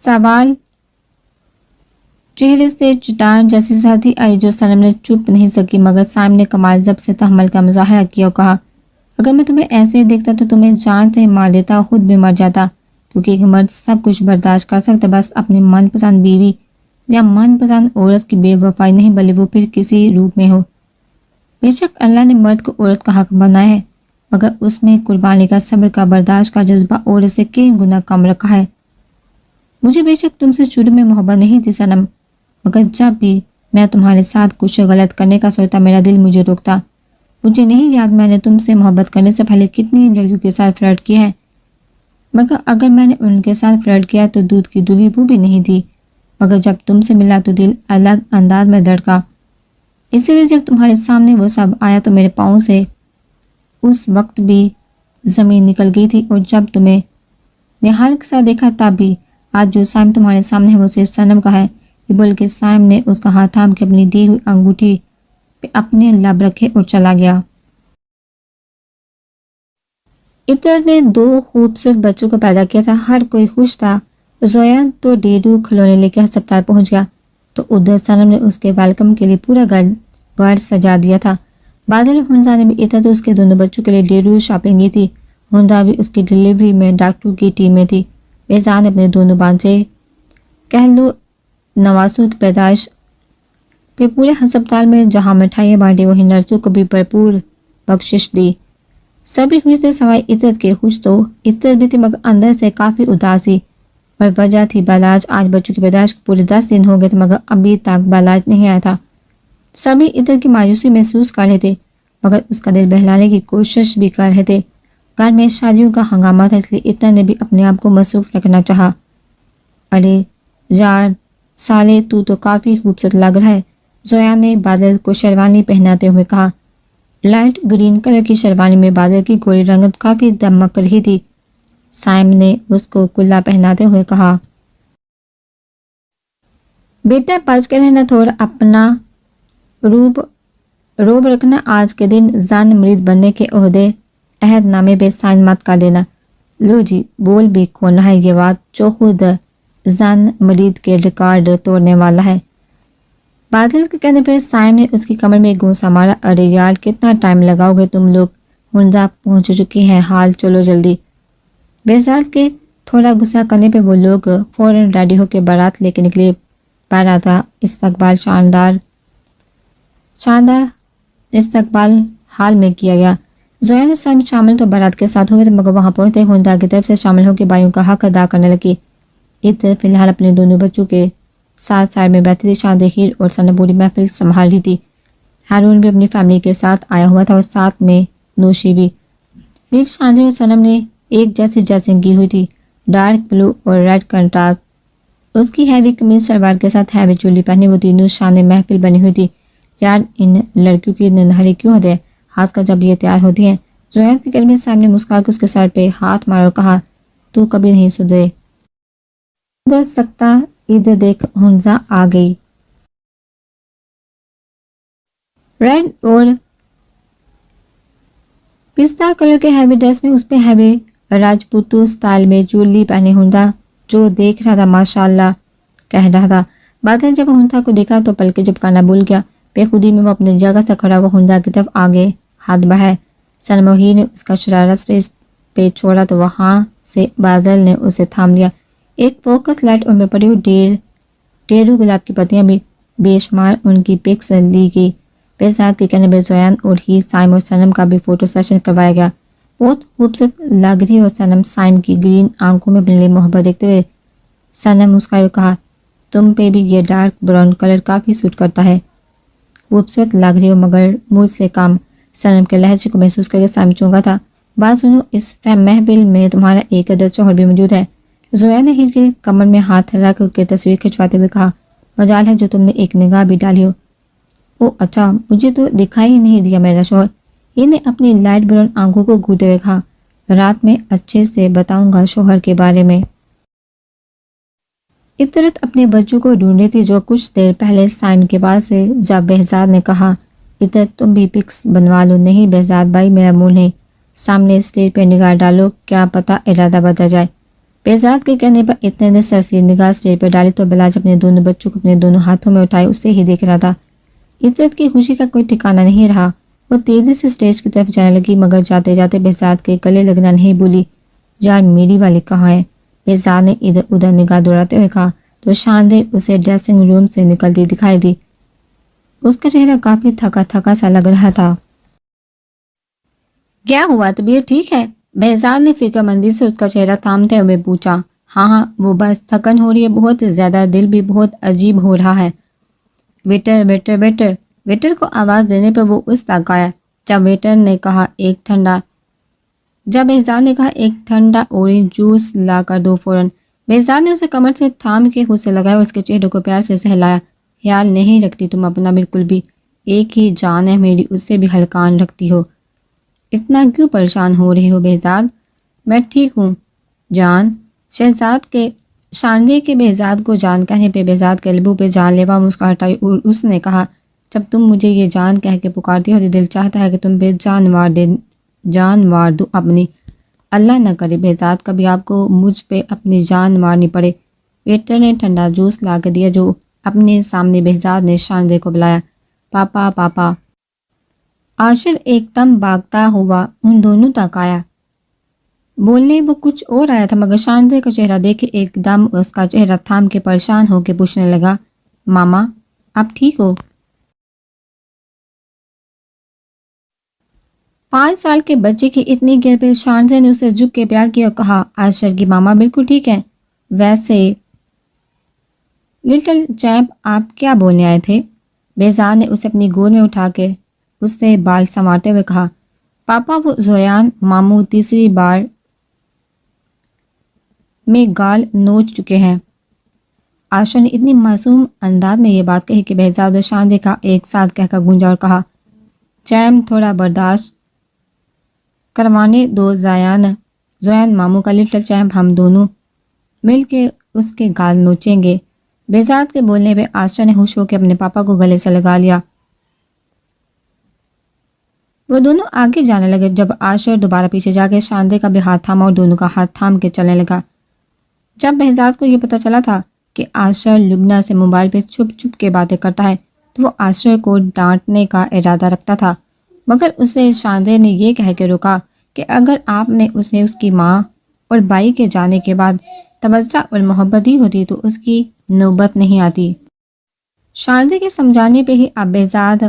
سوال چہرے سے چٹان جیسی سردی آئی جو سنم نے چپ نہیں سکی، مگر سائم نے کمال ضبط سے تحمل کا مظاہرہ کیا اور کہا، اگر میں تمہیں ایسے دیکھتا تو تمہیں جان سے مار دیتا، خود بھی مر جاتا، کیونکہ ایک مرد سب کچھ برداشت کر سکتا، بس اپنی من پسند بیوی یا من پسند عورت کی بے وفائی نہیں، بلکہ وہ پھر کسی روپ میں ہو۔ بے شک اللہ نے مرد کو عورت کا حق بنایا ہے، مگر اس میں قربانی کا، صبر کا، برداشت کا جذبہ عورت سے کئی گنا کم رکھا ہے۔ مجھے بے شک تم سے شروع میں محبت نہیں تھی سنم، مگر جب بھی میں تمہارے ساتھ کچھ غلط کرنے کا سوچتا میرا دل مجھے روکتا۔ مجھے نہیں یاد میں نے تم سے محبت کرنے سے پہلے کتنی لڑکیوں کے ساتھ فلرٹ کیا ہے، مگر اگر میں نے ان کے ساتھ فلرٹ کیا تو دودھ کی دھلی بو بھی نہیں تھی، مگر جب تم سے ملا تو دل الگ انداز میں دھڑکا۔ اسی لیے جب تمہارے سامنے وہ سب آیا تو میرے پاؤں سے اس وقت بھی زمین نکل گئی تھی، اور جب تمہیں نہال کے ساتھ دیکھا تب بھی۔ آج جو سائم تمہارے سامنے ہے وہ صرف سنم کا ہے، یہ بول کے سائم نے اس کا ہاتھ تھام کے اپنی دی ہوئی انگوٹھی پہ اپنے لب رکھے اور چلا گیا۔ عطرت نے 2 خوبصورت بچوں کو پیدا کیا تھا، ہر کوئی خوش تھا۔ زویان تو ڈیڈو کھلونے لے کے ہسپتال پہنچ گیا تو ادھر سنم نے اس کے ویلکم کے لیے پورا گھر سجا دیا تھا۔ بادل اور ہنزا نے بھی عطرت اس کے دونوں بچوں کے لیے ڈیڈو شاپنگ کی تھی۔ ہنزا بھی اس کی ڈلیوری میں ڈاکٹر کی ٹیم میں تھی۔ بہزاد نے اپنے دونوں بانچے کہلو نواسوں کی پیدائش پہ پورے ہسپتال میں جہاں مٹھائیاں بانٹی وہیں نرسوں کو بھی بھرپور بخشش دی۔ سبھی خوش تھے سوائے عطرت کے۔ خوش تو عطرت بھی تھی مگر اندر سے کافی اداسی، اور وجہ تھی بالاج۔ آج بچوں کی پیدائش کو پورے 10 دن ہو گئے تھے مگر ابھی تک بالاج نہیں آیا تھا۔ سبھی عطرت کی مایوسی محسوس کر رہے تھے مگر اس کا دل بہلانے کی کوشش بھی کر رہے تھے۔ گھر میں شادیوں کا ہنگامہ تھا، اس لیے عطرت نے بھی اپنے آپ کو مصروف رکھنا چاہا۔ ارے یار سالے تو کافی خوبصورت لگ رہا ہے، زویان نے بادل کو شیروانی پہناتے ہوئے کہا۔ لائٹ گرین کلر کی شیروانی میں بادل کی گوری رنگت کافی دمک رہی تھی۔ سائم نے اس کو کلا پہناتے ہوئے کہا، بیٹا بچ کے رہنا، تھوڑا اپنا روب رکھنا، آج کے دن زن مریض بننے کے عہد نامے پہ سائن مت کر دینا۔ لو جی بول بھی کون ہے یہ بات جو خود زن مریض کے ریکارڈ توڑنے والا ہے۔ بادل کے کہنے پہ سائم نے اس کی کمر میں گھونسا مارا۔ ارے یار کتنا ٹائم لگاؤ گے تم لوگ، ہنزا پہنچ چکی ہیں حال، چلو جلدی۔ بہزاد کے تھوڑا غصہ کرنے پہ وہ لوگ فوراً ریڈی ہو کے بارات لے کے نکلے۔ بارات کا استقبال شاندار استقبال حال میں کیا گیا۔ زویان اور سائم شامل تو بارات کے ساتھ ہوئے تھے مگر وہاں پہنچتے ہنزا کی طرف سے شامل ہو کے بھائیوں کا حق ادا کرنے لگی۔ عطرت فی الحال اپنے دونوں بچوں کے ساتھ سائر میں بیٹھی تھی۔ شاندہیر اور سنم پوری محفل سنبھال رہی تھی۔ ہارون بھی اپنی فیملی کے ساتھ آیا ہوا تھا اور ساتھ میں نوشی بھی۔ ریت شاندہیر اور سنم نے ایک جیسی ڈریسنگ کی ہوئی تھی، ڈارک بلو اور ریڈ کنٹراسٹ۔ اس کی ہیوی قمیض شلوار کے ساتھ ہیوی چولی پہنی ہوئی تینوں شاندار محفل بنی ہوئی تھی۔ یار ان لڑکیوں کی ننہری کیوں ہوتے ہیں، خاص کر جب یہ تیار ہوتی ہیں۔ زویان کے کلمے سامنے مسکرا کے اس کے سر پہ ہاتھ مارا اور کہا، تو کبھی نہیں سدھرے سکتا، ادھر دیکھ ہنزا آ گئی۔ ریڈ اور پستہ کلر کے ہیوی ڈریس میں اس پہ ہیوی راجپوتو سٹائل میں چولی پہنے ہنزا جو دیکھ رہا تھا ماشاءاللہ کہہ رہا تھا۔ بادل جب ہنزا کو دیکھا تو پلکیں جھپکانا بھول گیا۔ بے خودی میں وہ اپنی جگہ سے کھڑا ہوا ہنزا کی طرف آگے ہاتھ بڑھائے۔ سنموہی نے اس کا شرارت اسٹیج پہ چھوڑا تو وہاں سے بادل نے اسے تھام لیا۔ ایک فوکس لائٹ ان میں پڑی ہوئی ڈیرو گلاب کی پتیاں بھی بے شمار ان کی پکس لی گئی۔ بہزاد کے کہنے پہ زویان اور ہی سائم اور سنم کا بھی فوٹو سیشن کروایا گیا۔ بہت خوبصورت لگ رہی اور سنم سائم کی گرین آنکھوں میں اپنے لیے محبت دیکھتے ہوئے سنم مسکرائی اور کہا، تم پہ بھی یہ ڈارک براؤن کلر کافی سوٹ کرتا ہے، خوبصورت لگ رہی ہو مگر مجھ سے کم۔ سنم کے لہجے کو محسوس کر کے سائم چونکا تھا۔ بات سنو، اس محفل میں تمہارا ایک عدد شوہر بھی موجود ہے۔ زویان نے ہیل کے کمر میں ہاتھ رکھ کے تصویر کھنچواتے ہوئے کہا، مجال ہے جو تم نے ایک نگاہ بھی ڈالی ہو۔ او اچھا، مجھے تو دکھائی ہی نہیں دیا میرا شوہر، یہ نے اپنی لائٹ براؤن آنکھوں کو گھورتے ہوئے کہا، رات میں اچھے سے بتاؤں گا شوہر کے بارے میں۔ عطرت اپنے بچوں کو ڈھونڈ رہی تھی جو کچھ دیر پہلے سائم کے پاس سے جب بہزاد نے کہا، عطرت تم بھی پکس بنوا لو۔ نہیں بہزاد بھائی، میرا منہ نہیں، سامنے اسٹیج پہ نگاہ ڈالو، کیا پتہ ارادہ بدل جائے۔ بہزاد کے کہنے پر اتنے نے سرسری نگاہ اسٹیج پر ڈالی تو بلاج اپنے دونوں بچوں کو اپنے دونوں ہاتھوں میں اٹھائے اسے ہی دیکھ رہا تھا۔ عزت کی خوشی کا کوئی ٹھکانہ نہیں رہا۔ وہ تیزی سے اسٹیج کی طرف جانے لگی مگر جاتے جاتے بہزاد کے گلے لگنا نہیں بھولی۔ یار میری والی کہاں ہے؟ بہزاد نے ادھر ادھر نگاہ دوڑاتے ہوئے کہا تو شاندے اسے ڈریسنگ روم سے نکلتی دکھائی دی۔ اس کا چہرہ کافی تھکا تھکا سا لگ رہا تھا۔ کیا ہوا، طبیعت ٹھیک ہے؟ بہزاد نے فکر مندی سے اس کا چہرہ تھامتے ہوئے پوچھا۔ ہاں وہ بس تھکن ہو رہی ہے بہت زیادہ، دل بھی بہت عجیب ہو رہا ہے۔ ویٹر ویٹر ویٹر ویٹر کو آواز دینے پر وہ اس تک آیا۔ جب ویٹر نے کہا ایک ٹھنڈا جب بہزاد نے کہا ایک ٹھنڈا اورنج جوس لا کر دو فوراً۔ بہزاد نے اسے کمر سے تھام کے خود سے لگایا اور اس کے چہرے کو پیار سے سہلایا۔ خیال نہیں رکھتی تم اپنا بالکل بھی، ایک ہی جان ہے میری، اس سے بھی ہلکان رکھتی ہو۔ اتنا کیوں پریشان ہو رہی ہو بہزاد؟ میں ٹھیک ہوں جان۔ شہزاد کے شاندے کے بہزاد کو جان کہنے پہ بہزاد کے لبوں پہ جان لیوا مسکراہٹ آئی اور اس نے کہا جب تم مجھے یہ جان کہہ کے پکارتی ہو تو دل چاہتا ہے کہ تم پہ جان وار دو اپنی۔ اللہ نہ کرے بہزاد کبھی آپ کو مجھ پہ اپنی جان مارنی پڑے۔ ویٹر نے ٹھنڈا جوس لا کے دیا جو اپنے سامنے بہزاد نے شاندے کو بلایا۔ پاپا پاپا۔ عاشر ایک دم بھاگتا ہوا ان دونوں تک آیا۔ بولنے وہ کچھ اور آیا تھا مگر شاندے کا چہرہ دیکھ کے ایک دم اس کا چہرہ تھام کے پریشان ہو کے پوچھنے لگا ماما آپ ٹھیک ہو؟ 5 سال کے بچے کی اتنی گر پہ شاندے نے اسے جھک کے پیار کیا اور کہا عاشر کی ماما بالکل ٹھیک ہے۔ ویسے لٹل چیمپ آپ کیا بولنے آئے تھے؟ بہزاد نے اسے اپنی گود میں اٹھا کے اس سے بال سنوارتے ہوئے کہا پاپا وہ زویان ماموں تیسری بار میں گال نوچ چکے ہیں۔ عاشر نے اتنی معصوم انداز میں یہ بات کہی کہ بہزاد اور شاندے کا ایک ساتھ کہہ کر گونجا اور کہا چیم تھوڑا برداشت کروانے دو زویان ماموں کا لٹل چیمپ ہم دونوں مل کے اس کے گال نوچیں گے۔ بہزاد کے بولنے پہ عاشر نے ہوش ہو کے اپنے پاپا کو گلے سے لگا لیا۔ وہ دونوں آگے جانے لگے جب عاشر دوبارہ پیچھے جا کے شاندے کا بھی ہاتھ تھاما اور دونوں کا ہاتھ تھام کے چلنے لگا۔ جب بہزاد کو یہ پتہ چلا تھا کہ عاشر لبنہ سے موبائل پہ چھپ چھپ کے باتیں کرتا ہے تو وہ عاشر کو ڈانٹنے کا ارادہ رکھتا تھا مگر اسے شاندے نے یہ کہہ کے روکا کہ اگر آپ نے اسے اس کی ماں اور بھائی کے جانے کے بعد توجہ اور محبت دی ہوتی تو اس کی نوبت نہیں آتی۔ شاندے کے سمجھانے پہ ہی اب بہزاد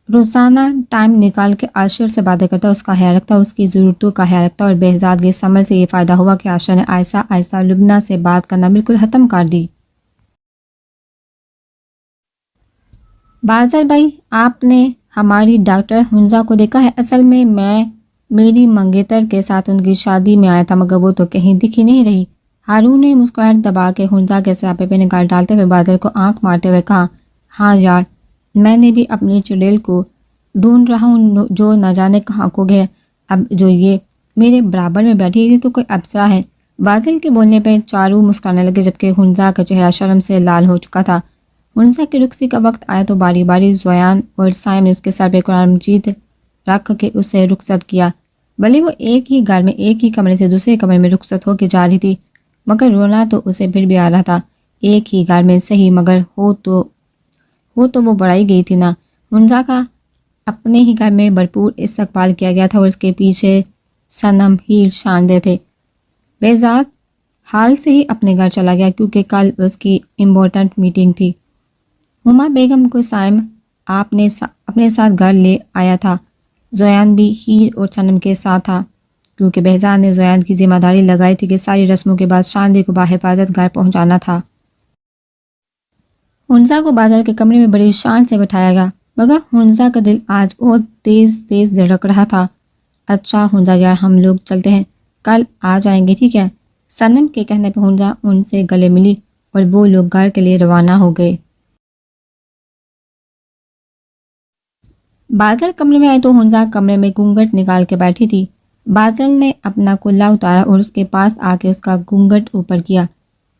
روزانہ ٹائم نکال کے عاشر سے باتیں کرتا، اس کا خیال رکھتا، اس کی ضرورتوں کا خیال رکھتا اور بہزاد کے اس عمل سے یہ فائدہ ہوا کہ عاشر نے آہستہ آہستہ لبنہ سے بات کرنا بالکل ختم کر دی۔ بازر بھائی آپ نے ہماری ڈاکٹر حنزہ کو دیکھا ہے؟ اصل میں میری منگیتر کے ساتھ ان کی شادی میں آیا تھا مگر وہ تو کہیں دکھ ہی نہیں رہی۔ ہارون نے مسکراہٹ دبا کے حنزہ کے سراپے پہ نگاہ ڈالتے ہوئے بازر کو آنکھ مارتے ہوئے کہا ہاں یار میں نے بھی اپنی چڑیل کو ڈھونڈ رہا ہوں جو نہ جانے کہاں کو گیا، اب جو یہ میرے برابر میں بیٹھی ہے تو کوئی افسرا ہے۔ بازل کے بولنے پہ چاروں مسکرانے لگے جبکہ حنزہ کا چہرہ شرم سے لال ہو چکا تھا۔ حنزہ کی رخصتی کا وقت آیا تو باری باری زویان اور سائم نے اس کے سر پہ قرآن مجید رکھ کے اسے رخصت کیا۔ بھلے وہ ایک ہی گھر میں ایک ہی کمرے سے دوسرے کمرے میں رخصت ہو کے جا رہی تھی مگر رونا تو اسے پھر بھی آ رہا تھا۔ ایک ہی گھر میں صحیح مگر ہو تو وہ بڑھائی گئی تھی نا۔ حنزہ کا اپنے ہی گھر میں بھرپور استقبال کیا گیا تھا اور اس کے پیچھے صنم ہیل شاندے تھے۔ بہزاد حال سے ہی اپنے گھر چلا گیا کیونکہ کل اس کی امپورٹنٹ میٹنگ تھی۔ ہما بیگم کو سائم آپ نے اپنے ساتھ گھر لے آیا تھا۔ زویان بھی ہیر اور صنم کے ساتھ تھا کیونکہ بہزاد نے زویان کی ذمہ داری لگائی تھی کہ ساری رسموں کے بعد شاندے کو باحفاظت گھر پہنچانا تھا۔ حنزہ کو بازار کے کمرے میں بڑی شان سے بٹھایا گیا مگر حنزہ کا دل آج بہت تیز تیز دھڑک رہا تھا۔ اچھا حنزہ یار ہم لوگ چلتے ہیں، کل آ جائیں گے ٹھیک ہے؟ صنم کے کہنے پہ حنزہ ان سے گلے ملی اور وہ لوگ گھر کے لیے روانہ ہو گئے۔ بازل کمرے میں آئے تو حنزہ کمرے میں گھونگھٹ نکال کے بیٹھی تھی۔ بازل نے اپنا کلا اتارا اور اس کے پاس آ کے اس کا گھونگھٹ اوپر کیا۔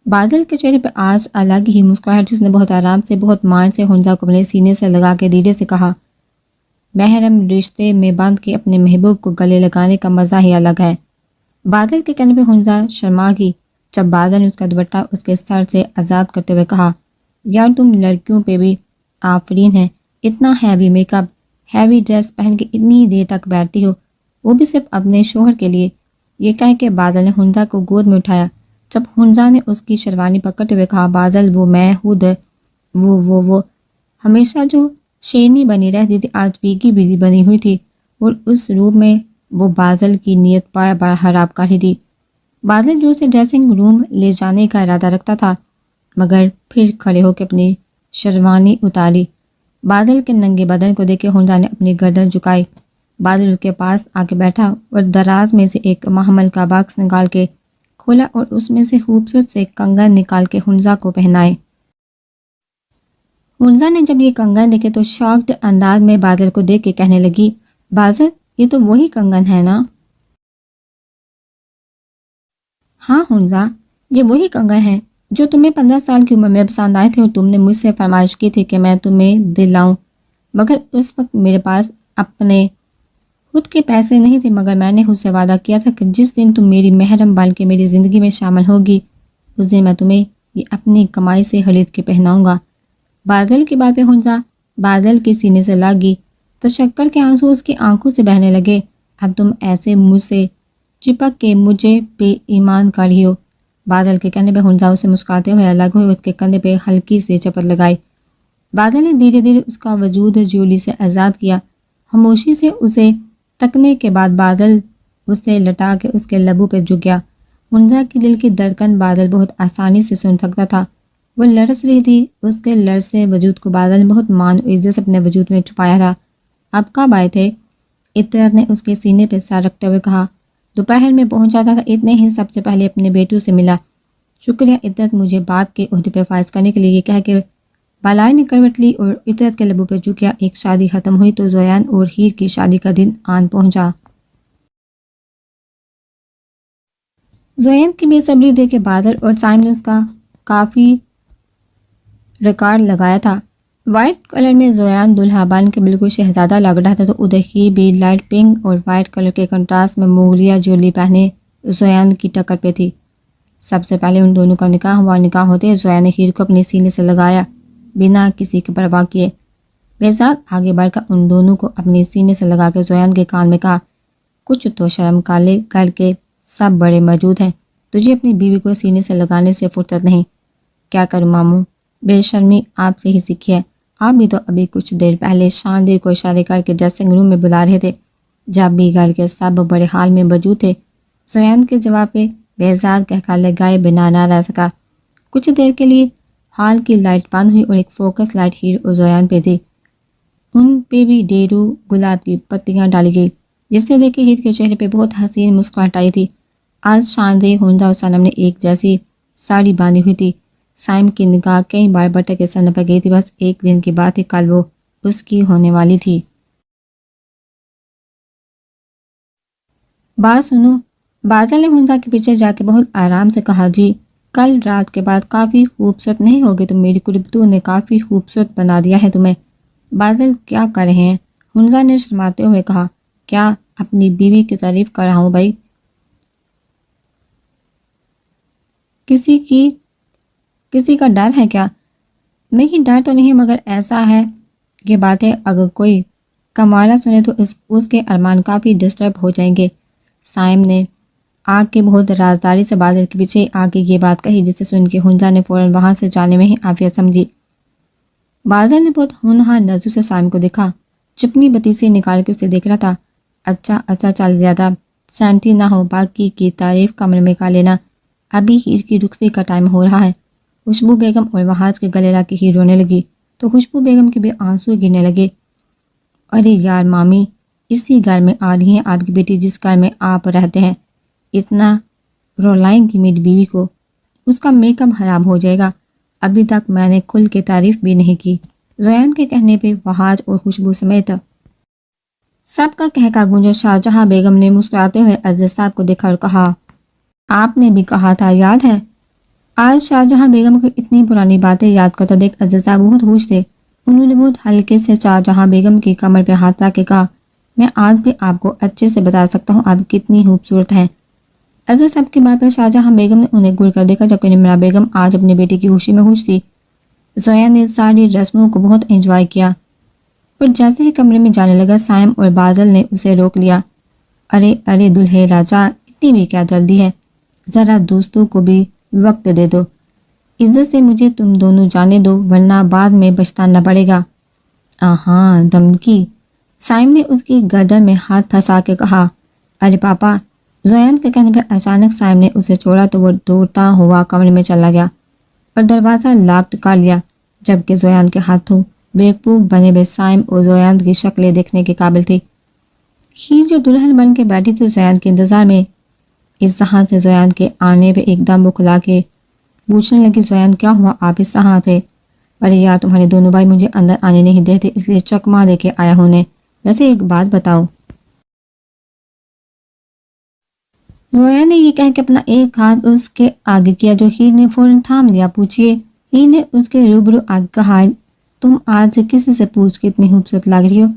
بازل کے چہرے پہ آج الگ ہی مسکراہٹ، اس نے بہت آرام سے بہت مان سے حنزہ کو اپنے سینے سے لگا کے دھیرے سے کہا محرم رشتے میں باندھ کے اپنے محبوب کو گلے لگانے کا مزہ ہی الگ ہے۔ بازل کے کہنے پہ حنزہ شرما گئی جب بادل نے اس کا دوپٹہ اس کے سر سے آزاد کرتے ہوئے کہا، یار تم لڑکیوں پہ بھی آفرین ہے، اتنا heavy make up, heavy dress پہن کے اتنی دیر تک بیٹھتی ہو، وہ بھی صرف اپنے شوہر کے لیے۔ یہ کہہ کے بادل نے حنزہ کو گود میں اٹھایا۔ جب حنزہ نے اس کی شیروانی پکڑتے ہوئے کہا، بادل وہ میں ہوں وہ ہمیشہ جو شیرنی بنی رہتی تھی آج بیگی بیزی بنی ہوئی تھی، اور اس روم میں وہ بادل کی نیت بار بار خراب کر رہی تھی۔ بادل جو اسے ڈریسنگ روم لے جانے کا ارادہ رکھتا تھا، مگر پھر کھڑے ہو کے اپنی شیروانی اتاری۔ بادل کے ننگے بدن کو دیکھ کے حنزہ نے اپنی گردن جھکائی۔ بادل اس کے پاس آ کے بیٹھا اور دراز میں سے ایک محمل کا باکس نکال کے کھولا اور اس میں سے خوبصورت سے کنگن نکال کے حنزہ کو پہنائے۔ حنزہ نے جب یہ کنگن دیکھے تو شاکڈ انداز میں بادل کو دیکھ کے کہنے لگی، بادل یہ تو وہی کنگن ہے نا؟ ہاں حنزہ، یہ وہی کنگن ہے جو تمہیں 15 سال کی عمر میں پسند آئے تھے اور تم نے مجھ سے فرمائش کی تھی کہ میں تمہیں دلاؤں، مگر اس وقت میرے پاس اپنے خود کے پیسے نہیں تھے، مگر میں نے خود سے وعدہ کیا تھا کہ جس دن تم میری محرم بن کے میری زندگی میں شامل ہوگی اس دن میں تمہیں یہ اپنی کمائی سے خرید کے پہناؤں گا۔ بادل کی بات پہ حنزہ بادل کے سینے سے لاگی، تشکر کے آنسو اس کی آنکھوں سے بہنے لگے۔ اب تم ایسے مجھ سے چپک کے مجھے بے ایمان کر رہی ہو۔ بادل کے کہنے پہ حنزہ اسے مسکراتے ہوئے الگ ہوئے، اس کے کندھے پہ ہلکی سے چپت لگائی۔ بادل نے دھیرے دھیرے اس کا وجود جولی سے آزاد کیا۔ خاموشی سے اسے تکنے کے بعد بادل اسے لٹا کے اس کے لبوں پہ جھک گیا۔ حنزہ کی دل کی دھڑکن بادل بہت آسانی سے سن سکتا تھا، وہ لرز رہی تھی۔ اس کے لرزے وجود کو بادل نے بہت مان و عزت سے اپنے وجود میں چھپایا تھا۔ اب کب آئے تھے؟ اطرت نے اس کے سینے پہ سر رکھتے ہوئے کہا، دوپہر میں پہنچا تھا، اتنے ہی سب سے پہلے اپنے بیٹوں سے ملا۔ شکریہ اطرت مجھے باپ کے عہدے پہ فائز کرنے کے لیے، یہ کہہ کے بالائی نے کروٹ لی اور اطرت کے لبوں پہ جھک گیا۔ ایک شادی ختم ہوئی تو زویان اور ہیر کی شادی کا دن آن پہنچا۔ زویان کی بے صبری دیکھ کے بادل اور سائم نے اس کا کافی ریکارڈ لگایا تھا۔ وائٹ کلر میں زویان دلہا بن کے بالکل شہزادہ لگ رہا تھا، تو ادھر ہی بھی لائٹ پنک اور وائٹ کلر کے کنٹراسٹ میں مغلیہ جولی پہنے زویان کی ٹکر پہ تھی۔ سب سے پہلے ان دونوں کا نکاح ہوا۔ نکاح ہوتے زویان نے ہیر کو اپنے سینے سے لگایا بنا کسی کی پرواہ کیے۔ بہزاد آگے بڑھ کر ان دونوں کو اپنے سینے سے لگا کے زویان کے کان میں کہا، کچھ تو شرم کالے کر کے سب بڑے موجود ہیں، تجھے اپنی بیوی کو سینے سے لگانے سے فرصت نہیں۔ کیا کروں ماموں، بے شرمی آپ سے ہی سیکھی ہے۔ آپ بھی تو ابھی کچھ دیر پہلے شاندیر کو اشارے کر کے ڈریسنگ روم میں بلا رہے تھے، جب بھی گھر کے سب بڑے حال میں موجود تھے۔ زویان کے جواب پہ بہزاد کہہ لگائے بنا نہ رہ سکا۔ کچھ دیر کے لیے ہال کی لائٹ بند ہوئی اور ایک فوکس لائٹ ہیر اور زویان پہ تھی۔ ان پہ بھی ڈیرو گلاب کی پتیاں ڈالی گئی، جس سے دیکھ کے ہیر کے چہرے پہ بہت حسین مسکراہٹ آئی تھی۔ آج شاندیر حنزہ اور سنم نے ایک جیسی ساڑی باندھی ہوئی تھی۔ سائم کی نگاہ کئی بار بٹر کے سن پر گئی تھی، بس ایک دن کی بات تھی، کل وہ اس کی ہونے والی تھی۔ بات سنو، بادل نے حنزہ کے پیچھے جا کے بہت آرام سے کہا، جی کل رات کے بعد کافی خوبصورت نہیں ہوگے تم، میری قربتو نے کافی خوبصورت بنا دیا ہے تمہیں۔ بادل کیا کر رہے ہیں؟ حنزہ نے شرماتے ہوئے کہا، کیا اپنی بیوی کی تعریف کر رہا ہوں بھائی، کسی کا ڈر ہے کیا؟ نہیں ڈر تو نہیں، مگر ایسا ہے یہ بات ہے، اگر کوئی کمارا سنے تو اس کے ارمان کافی ڈسٹرب ہو جائیں گے۔ سائم نے آ کے بہت رازداری سے بادل کے پیچھے آ کے یہ بات کہی، جسے سن کے حنزہ نے فوراً وہاں سے جانے میں ہی عافیت سمجھی۔ بادل نے بہت ہونہار نظروں سے سائم کو دیکھا، چپنی بتیسی نکال کے اسے دیکھ رہا تھا۔ اچھا چل، زیادہ سینٹی نہ ہو، باقی کی تعریف کمرے میں کر لینا، ابھی ہیر کی رخصتی کا ٹائم ہو رہا ہے۔ خوشبو بیگم اور وحاج کے گلے لگ کے ہیر رونے لگی تو خوشبو بیگم کے بھی آنسو گرنے لگے۔ ارے یار مامی، اسی گھر میں آ رہی ہیں آپ کی بیٹی جس گھر میں آپ رہتے ہیں، اتنا رولائیں گی میری بیوی کو، اس کا میک اپ خراب ہو جائے گا، ابھی تک میں نے کھل کے تعریف بھی نہیں کی۔ زویان کے کہنے پہ وحاج اور خوشبو سمیت سب کا کہکا گونجا۔ شاہجہاں بیگم نے مسکراتے ہوئے عزیز صاحب کو دیکھا اور کہا، آپ نے بھی کہا تھا یاد ہے؟ آج شاہجہاں بیگم کو اتنی پرانی باتیں یاد کرتا دیکھ عزیز صاحب بہت خوش تھے۔ انہوں نے بہت ہلکے سے شاہجہاں بیگم کی کمر پہ ہاتھ رکھ کے کہا، میں آج بھی آپ کو اچھے سے بتا سکتا ہوں آپ کتنی خوبصورت ہیں۔ اظہر صاحب کی بات پر شاہجہاں بیگم نے انہیں گڑ کر دیکھا، جبکہ نمرہ بیگم آج اپنے بیٹی کی خوشی میں خوش تھی۔ زویا نے ساری رسموں کو بہت انجوائے کیا اور جیسے ہی کمرے میں جانے لگا، سائم اور بادل نے اسے روک لیا۔ ارے ارے دلہے راجا، اتنی بھی کیا جلدی ہے، ذرا دوستوں کو بھی وقت دے دو، عزت سے مجھے تم دونوں جانے دو ورنہ بعد میں پچھتانا پڑے گا۔ آہاں دھمکی، سائم نے اس کی گردن میں ہاتھ پھنسا کے کہا۔ ارے پاپا، زویان کے کہنے پر اچانک سائم نے اسے چھوڑا تو وہ دوڑتا ہوا کمرے میں چلا گیا اور دروازہ لاک کر لیا، جبکہ زویان کے ہاتھوں بیوقوف بنے ہوئے سائم اور زویان کی شکلیں دیکھنے کے قابل تھی۔ ہیر جو دلہن بن کے بیٹھی تھی زویان کے انتظار میں، اس طرح سے زویان کے آنے پہ ایک دم بکھلا کے پوچھنے لگی، زویان کیا ہوا، آپ اس طرح تھے؟ ارے یار تمہارے دونوں بھائی مجھے اندر آنے نہیں دیتے، اس لیے چکما دے کے آیا ہوں نے۔ ویسے ایک بات بتاؤ۔ زویان نے یہ کہہ کے اپنا ایک ہاتھ اس کے آگے کیا جو ہیر نے فوراً تھام لیا۔ پوچھئے، ہیر نے اس کے روبرو آگے کہا، تم آج سے کسی سے پوچھ کے اتنی خوبصورت لگ رہی ہو،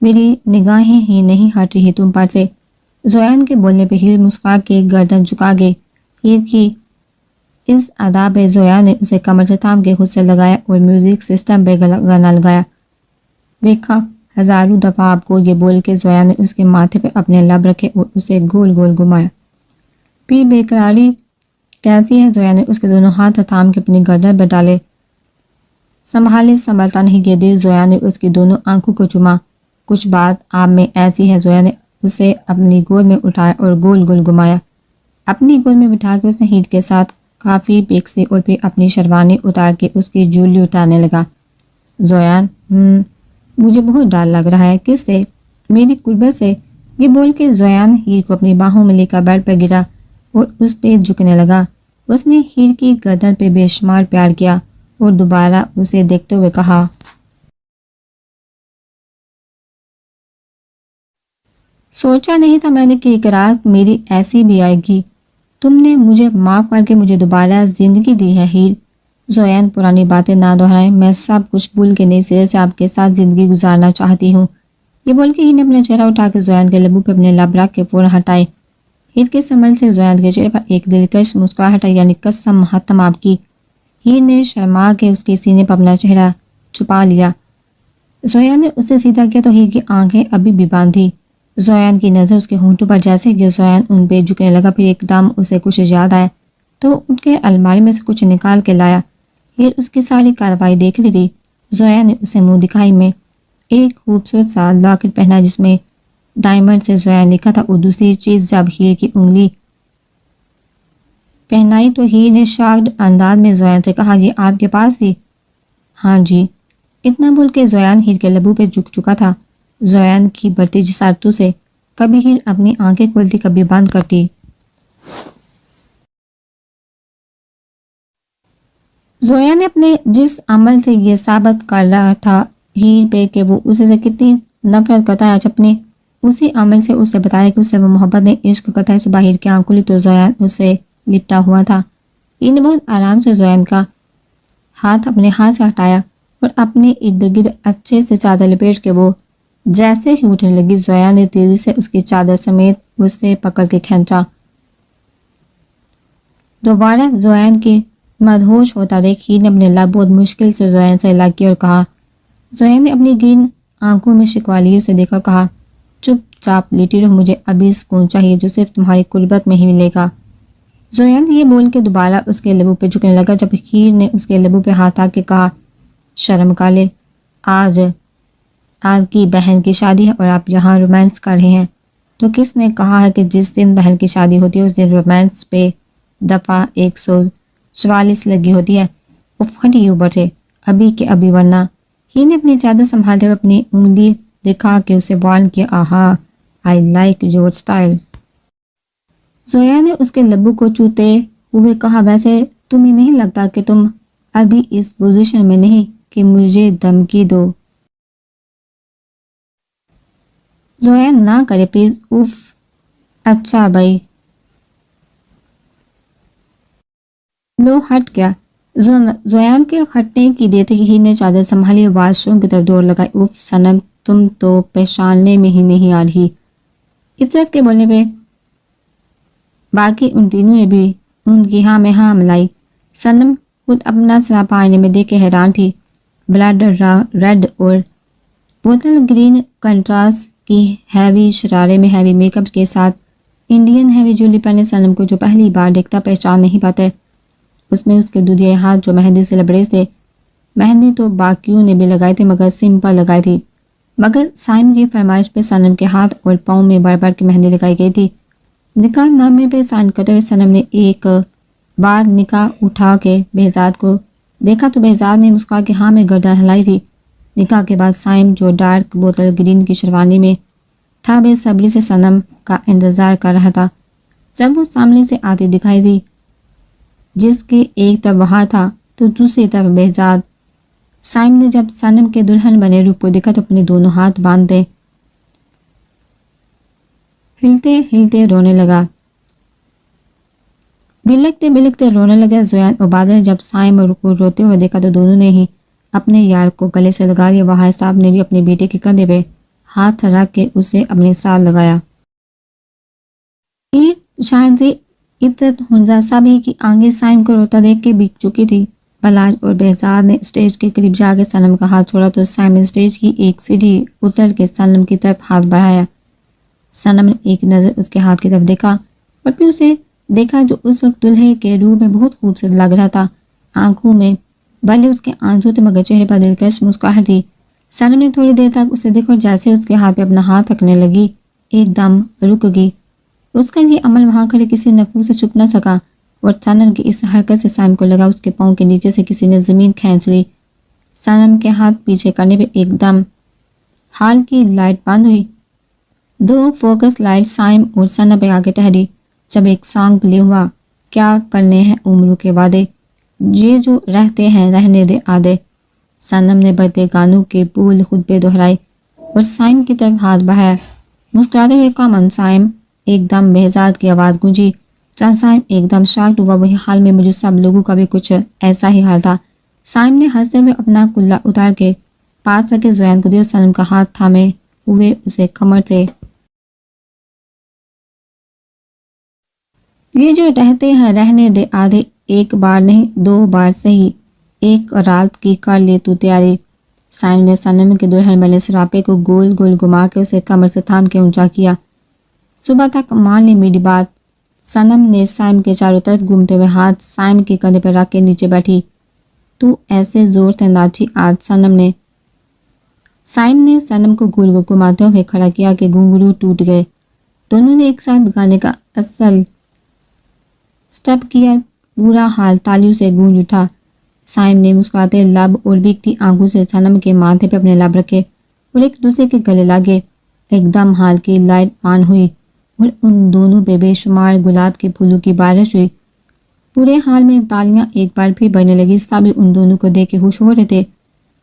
میری نگاہیں ہی نہیں ہٹ رہی تم پر سے۔ زویان کے بولنے پہ ہیر مسکرا کے گردن جھکا گئی۔ ہیر کی اس ادا پہ زویان نے اسے کمر سے تھام کے خود سے لگایا اور میوزک سسٹم پہ گانا لگایا۔ دیکھا، ہزاروں دفعہ آپ کو یہ بول کے زویان نے اس کے ماتھے پہ اپنے لب رکھے اور اسے گول گول گھمایا۔ پھر بے قراری کیسی ہے؟ زویان نے اس کے دونوں ہاتھ تھام کے اپنی گردن پہ ڈالے۔ سنبھلتا نہیں یہ دل، زویان نے اس کی دونوں آنکھوں کو چوما۔ کچھ بات آپ میں ایسی ہے، زویان نے اسے اپنی گود میں اٹھایا اور گول گول گھمایا۔ اپنی گود میں بٹھا کے اس نے ہیر کے ساتھ کافی پیکسی اور پھر اپنی شیروانی اتار کے اس کی جولی اتارنے لگا۔ زویان، مجھے بہت ڈر لگ رہا ہے۔ کس سے؟ میری قربت سے۔ یہ بول کے زویان ہیر کو اپنی باہوں میں لے کر بیڈ پر گرا اور اس پہ جھکنے لگا۔ اس نے ہیر کی گردن پہ بے شمار پیار کیا اور دوبارہ اسے دیکھتے ہوئے کہا، سوچا نہیں تھا میں نے کہ ایک رات میری ایسی بھی آئے گی، تم نے مجھے معاف کر کے مجھے دوبارہ زندگی دی ہے ہیر۔ زویان، پرانی باتیں نہ دہرائیں، میں سب کچھ بھول کے نئے سرے سے آپ کے ساتھ زندگی گزارنا چاہتی ہوں۔ یہ بول کے ہیر نے اپنا چہرہ اٹھا کے زویان کے لبوں پہ اپنے لب رکھ کے فوراً ہٹائے۔ ہیر کے سنبھل سے زویان کے چہرے پر ایک دلکش مسکراہٹ آئی، یعنی قسم محتم آپ کی۔ ہیر نے شرما کے اس کے سینے پر اپنا چہرہ چھپا لیا۔ زویان نے اسے سیدھا کیا تو ہیر کی آنکھیں ابھی بھی بند تھیں۔ زویان کی نظر اس کے ہونٹوں پر جیسے کہ زویان ان پہ جھکنے لگا، پھر ایک دم اسے کچھ یاد آیا تو اٹھ کے الماری میں سے کچھ نکال کے لایا۔ ہیر اس کی ساری کارروائی دیکھ لی تھی۔ زویان نے اسے منہ دکھائی میں ایک خوبصورت سا لاکٹ پہنا جس میں ڈائمنڈ سے زویان لکھا تھا، اور دوسری چیز جب ہیر کی انگلی پہنائی تو ہیر نے شاکڈ انداز میں زویان سے کہا، یہ آپ کے پاس تھی؟ ہاں جی۔ اتنا بول کے زویان ہیر کے لبوں پہ جھک چکا تھا۔ زویان کی بڑھتی جسارتوں سے کبھی ہیر اپنی آنکھیں کھولتی کبھی بند کرتی۔ زویان نے اپنے جس عمل سے یہ ثابت کر رہا تھا ہیر پہ کہ وہ اسے سے کتنی نفرت کرتا ہے، آج اپنے اسی عمل سے اسے بتایا کہ اسے وہ محبت نے عشق کرتا ہے۔ صبح ہیر کی آنکھ کھلی تو زویان اسے لپٹا ہوا تھا۔ ہیر نے بہت آرام سے زویان کا ہاتھ اپنے ہاتھ سے ہٹایا اور اپنے ارد گرد اچھے سے چادر لپیٹ کے وہ جیسے ہی اٹھنے لگی، زویان نے تیزی سے اس کی چادر سمیت اسے پکڑ کے کھینچا۔ دوبارہ زویان کی مدہوش ہوتا دیکھ ہیر نے اپنے لب بہت مشکل سے زویان سے الگ کیا اور کہا۔ زویان نے اپنی گرین آنکھوں میں شکوالی اسے دیکھ کر کہا، چپ چاپ لیٹی رہو، مجھے ابھی سکون چاہیے جو صرف تمہاری قربت میں ہی ملے گا۔ زویان یہ بول کے دوبارہ اس کے لبوں پہ جھکنے لگا، جب ہیر نے اس کے لبوں پہ ہاتھ آ کے کہا، شرم کر لے، آج آپ کی بہن کی شادی ہے اور آپ یہاں رومانس کر رہے ہیں۔ تو کس نے کہا ہے کہ جس دن بہن کی شادی ہوتی ہے اس دن رومانس پہ دفعہ 144 لگی ہوتی ہے؟ پھٹی اوپر سے ابھی کے ابھی، ورنہ۔ ہیر نے اپنی چادر سنبھالتے ہوئے اپنی انگلی دکھا کے اسے وارن کیا، aha I like your style. Zoya نے اس کے لبوں کو چوتے ہوئے کہا، ویسے تمہیں نہیں لگتا کہ تم ابھی اس پوزیشن میں نہیں کہ مجھے دھمکی دو؟ زویا نہ کرے پلیز، اف۔ اچھا بھائی، لو ہٹ گیا۔ زویان کے ہٹنے کی دیر تک ہیر نے چادر سنبھالی، واش روم کی طرف دوڑ لگائی۔ اف صنم، تم تو پہچاننے میں ہی نہیں آ رہی۔ عزت کے بولنے پہ باقی ان تینوں نے بھی ان کی ہاں میں ہاں ملائی۔ صنم خود اپنا سراپا آئینے میں دیکھ کے حیران تھی۔ بلڈ ریڈ اور بوتل گرین کنٹراسٹ کی ہیوی شرارے میں ہیوی میک اپ کے ساتھ انڈین ہیوی جولی پہنے صنم کو جو پہلی بار دیکھتا پہچان نہیں پاتے۔ اس میں اس کے دودھئے ہاتھ جو مہندی سے لبریز تھے۔ مہندی تو باقیوں نے بھی لگائی تھی مگر سمپل لگائی تھی، مگر سائم کی فرمائش پہ صنم کے ہاتھ اور پاؤں میں بار بار کی مہندی لگائی گئی تھی۔ نکاح نامے پہ سائن کرتے ہوئے صنم نے ایک بار نکاح اٹھا کے بہزاد کو دیکھا تو بہزاد نے مسکرا کے ہاں میں گردن ہلائی تھی۔ نکاح کے بعد سائم جو ڈارک بوتل گرین کی شیروانی میں تھا بے صبری سے صنم کا انتظار کر رہا تھا۔ جب وہ سامنے سے آتی دکھائی دی جس کے ایک طرف وہاں تھا تو دوسری طرف بہزاد، سائم نے جب صنم کے دلہن بنے روپ کو دیکھا تو اپنے دونوں ہاتھ باندھے ہلتے ہلتے رونے لگا، بلکتے بلکتے رونے لگا۔ زویان اور بادل نے جب سائم کو روتے ہوئے دیکھا تو دونوں نے ہی اپنے یار کو گلے سے لگا دیا۔ وہاں صاحب نے بھی اپنے بیٹے کے کندھے پہ ہاتھ رکھ کے اسے اپنے ساتھ لگایا۔ شاہزی عطرت ہنزا سبھی کی آنکھیں سائم کو روتا دیکھ کے بک چکی تھی۔ بلاج اور بہزاد نے اسٹیج کے قریب جا کے صنم کا ہاتھ چھوڑا تو سائم نے اسٹیج کی ایک سیڑھی اتر کے صنم کی طرف ہاتھ بڑھایا۔ صنم نے ایک نظر اس کے ہاتھ کی طرف دیکھا اور پھر اسے دیکھا جو اس وقت دلہے کے روپ میں بہت خوبصورت لگ رہا تھا۔ آنکھوں میں بھلے اس کے آنسو تھے مگر چہرے پر دلکش مسکراہٹ تھی۔ صنم نے تھوڑی دیر تک اسے دیکھا اور جیسے اس کے ہاتھ پہ اپنا ہاتھ رکھنے لگی ایک دم رک گئی۔ اس کا یہ عمل وہاں کھڑے کسی نفس سے چھپ نہ سکا اور صنم کی اس حرکت سے سائم کو لگا اس کے پاؤں کے نیچے سے کسی نے زمین کھینچ لی۔ صنم کے ہاتھ پیچھے کرنے پہ ایک دم ہال کی لائٹ بند ہوئی۔ دو فوکس لائٹ سائم اور صنم پہ آگے ٹہری۔ جب ایک سانگ پلے ہوا، کیا کرنے ہیں عمروں کے وعدے، یہ جو رہتے ہیں رہنے دے آدھے۔ صنم نے بڑھتے گانوں کے بول خود پہ دہرائے اور سائم کی طرف ہاتھ بڑھایا۔ مسکراتے ہوئے کم آن سائم، ایک دم بہزاد کی آواز گونجی۔ جہاں سائم ایک دم شاکڈ ہوا وہی حال میں موجود سب لوگوں کا بھی کچھ ایسا ہی حال تھا۔ سائم نے ہنستے ہوئے اپنا کلا اتار کے پاس رکھ کے زویان کو دیا اور صنم کا ہاتھ تھامے ہوئے اسے کمر سے یہ جو رہتے ہیں رہنے دے آدھے، ایک بار نہیں دو بار صحیح، ایک رات کی کر لے تو تیاری۔ سائم نے صنم کے دلہن بنے سراپے کو گول گول گھما کے اسے کمر سے تھام کے اونچا کیا۔ صبح تک مان لی میری بات۔ صنم نے سائم کے چاروں طرف گھومتے ہوئے ہاتھ سائم کے کندھے پر رکھ کے نیچے بیٹھی۔ تو ایسے زور سے ناچی آج صنم نے۔ سائم نے صنم کو گول گول گھماتے ہوئے کھڑا کیا کہ گھنگرو ٹوٹ گئے۔ دونوں نے ایک ساتھ گانے کا اصل سٹیپ کیا، پورا حال تالیوں سے گونج اٹھا۔ سائم نے مسکراتے لب اور بھیگتی آنکھوں سے صنم کے ماتھے پہ اپنے لب رکھے اور ایک دوسرے کے گلے لگے۔ ایک دم حال کی لائٹ آن ہوئی اور ان دونوں پہ بے شمار گلاب کے پھولوں کی بارش ہوئی۔ پورے حال میں تالیاں ایک بار پھر بجنے لگی۔ سبھی ان دونوں کو دیکھ کے خوش ہو رہے تھے۔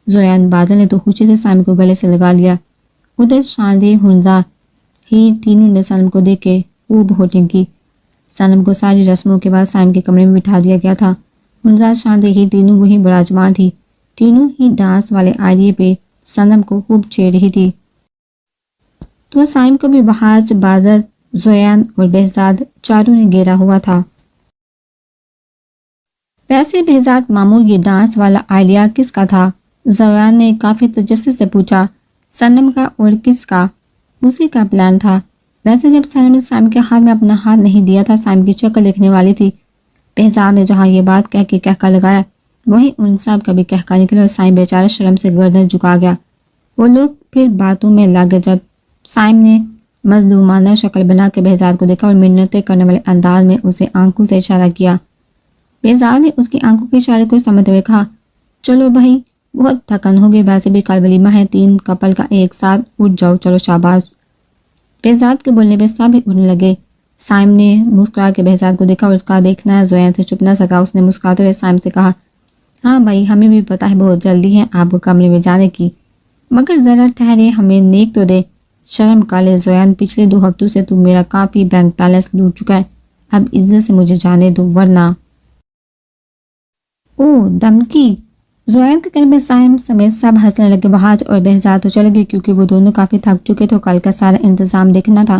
زویان بادل نے تو خوشی سے سائم کو گلے سے لگا لیا۔ ادھر شاندی ہنزا ہیر تینوں نے صنم کو دیکھ کے خوب ہوٹنگ کی۔ صنم کو ساری رسموں کے بعد سائم کے کمرے میں بٹھا دیا گیا تھا۔ ہنزا شاندی ہیر تینوں وہی براجمان تھی۔ تینوں ہی ڈانس والے آئیڈے پہ صنم کو خوب چھیڑ رہی تھی۔ تو سائم کو بھی بہاج بازر زویان اور بہزاد چاروں نے گھیرا ہوا تھا۔ ویسے بہزاد ماموں یہ ڈانس والا آئیڈیا کس کا تھا؟ زویان نے کافی تجسس سے پوچھا۔ صنم کا اور کس کا؟ اسی کا پلان تھا۔ ویسے جب صنم نے سائم کے ہاتھ میں اپنا ہاتھ نہیں دیا تھا سائم کی شکل دیکھنے والی تھی۔ بہزاد نے جہاں یہ بات کہہ کے کہکا لگایا وہیں ان سب کا بھی کہکا نکلا اور سائم بیچارہ شرم سے گردن جھکا گیا۔ وہ لوگ پھر باتوں میں لگ گئے جب سائم نے مظلومانہ شکل بنا کے بہزاد کو دیکھا اور منتیں کرنے والے انداز میں اسے آنکھوں سے اشارہ کیا۔ بہزاد نے اس کی آنکھوں کے اشارے کو سمجھتے ہوئے کہا، چلو بھائی بہت تھکن ہوگی، ویسے بھی کل ولیمہ ہے، 3 کپل کا ایک ساتھ اٹھ جاؤ، چلو شاباش۔ بہزاد کے بولنے پہ سب اٹھنے لگے۔ سائم نے مسکرا کے بہزاد کو دیکھا اور اس کا دیکھنا زویان سے چھپ نہ سکا۔ اس نے مسکراتے ہوئے سائم سے کہا، ہاں بھائی ہمیں بھی پتہ ہے بہت جلدی ہے آپ کو کمرے میں جانے کی، مگر ذرا ٹھہرے ہمیں نیک تو دے۔ شرم کر لے زویان، پچھلے 2 ہفتوں سے تو میرا کافی بینک بیلنس لوٹ چکا ہے، اب عزت سے مجھے جانے دو ورنہ۔ او دھمکی! زویان کے کہنے میں سائم سمیت سب ہنسنے لگے۔ بہاج اور بہزاد تو چلے گئے کیونکہ وہ دونوں کافی تھک چکے تھے، کل کا سارا انتظام دیکھنا تھا۔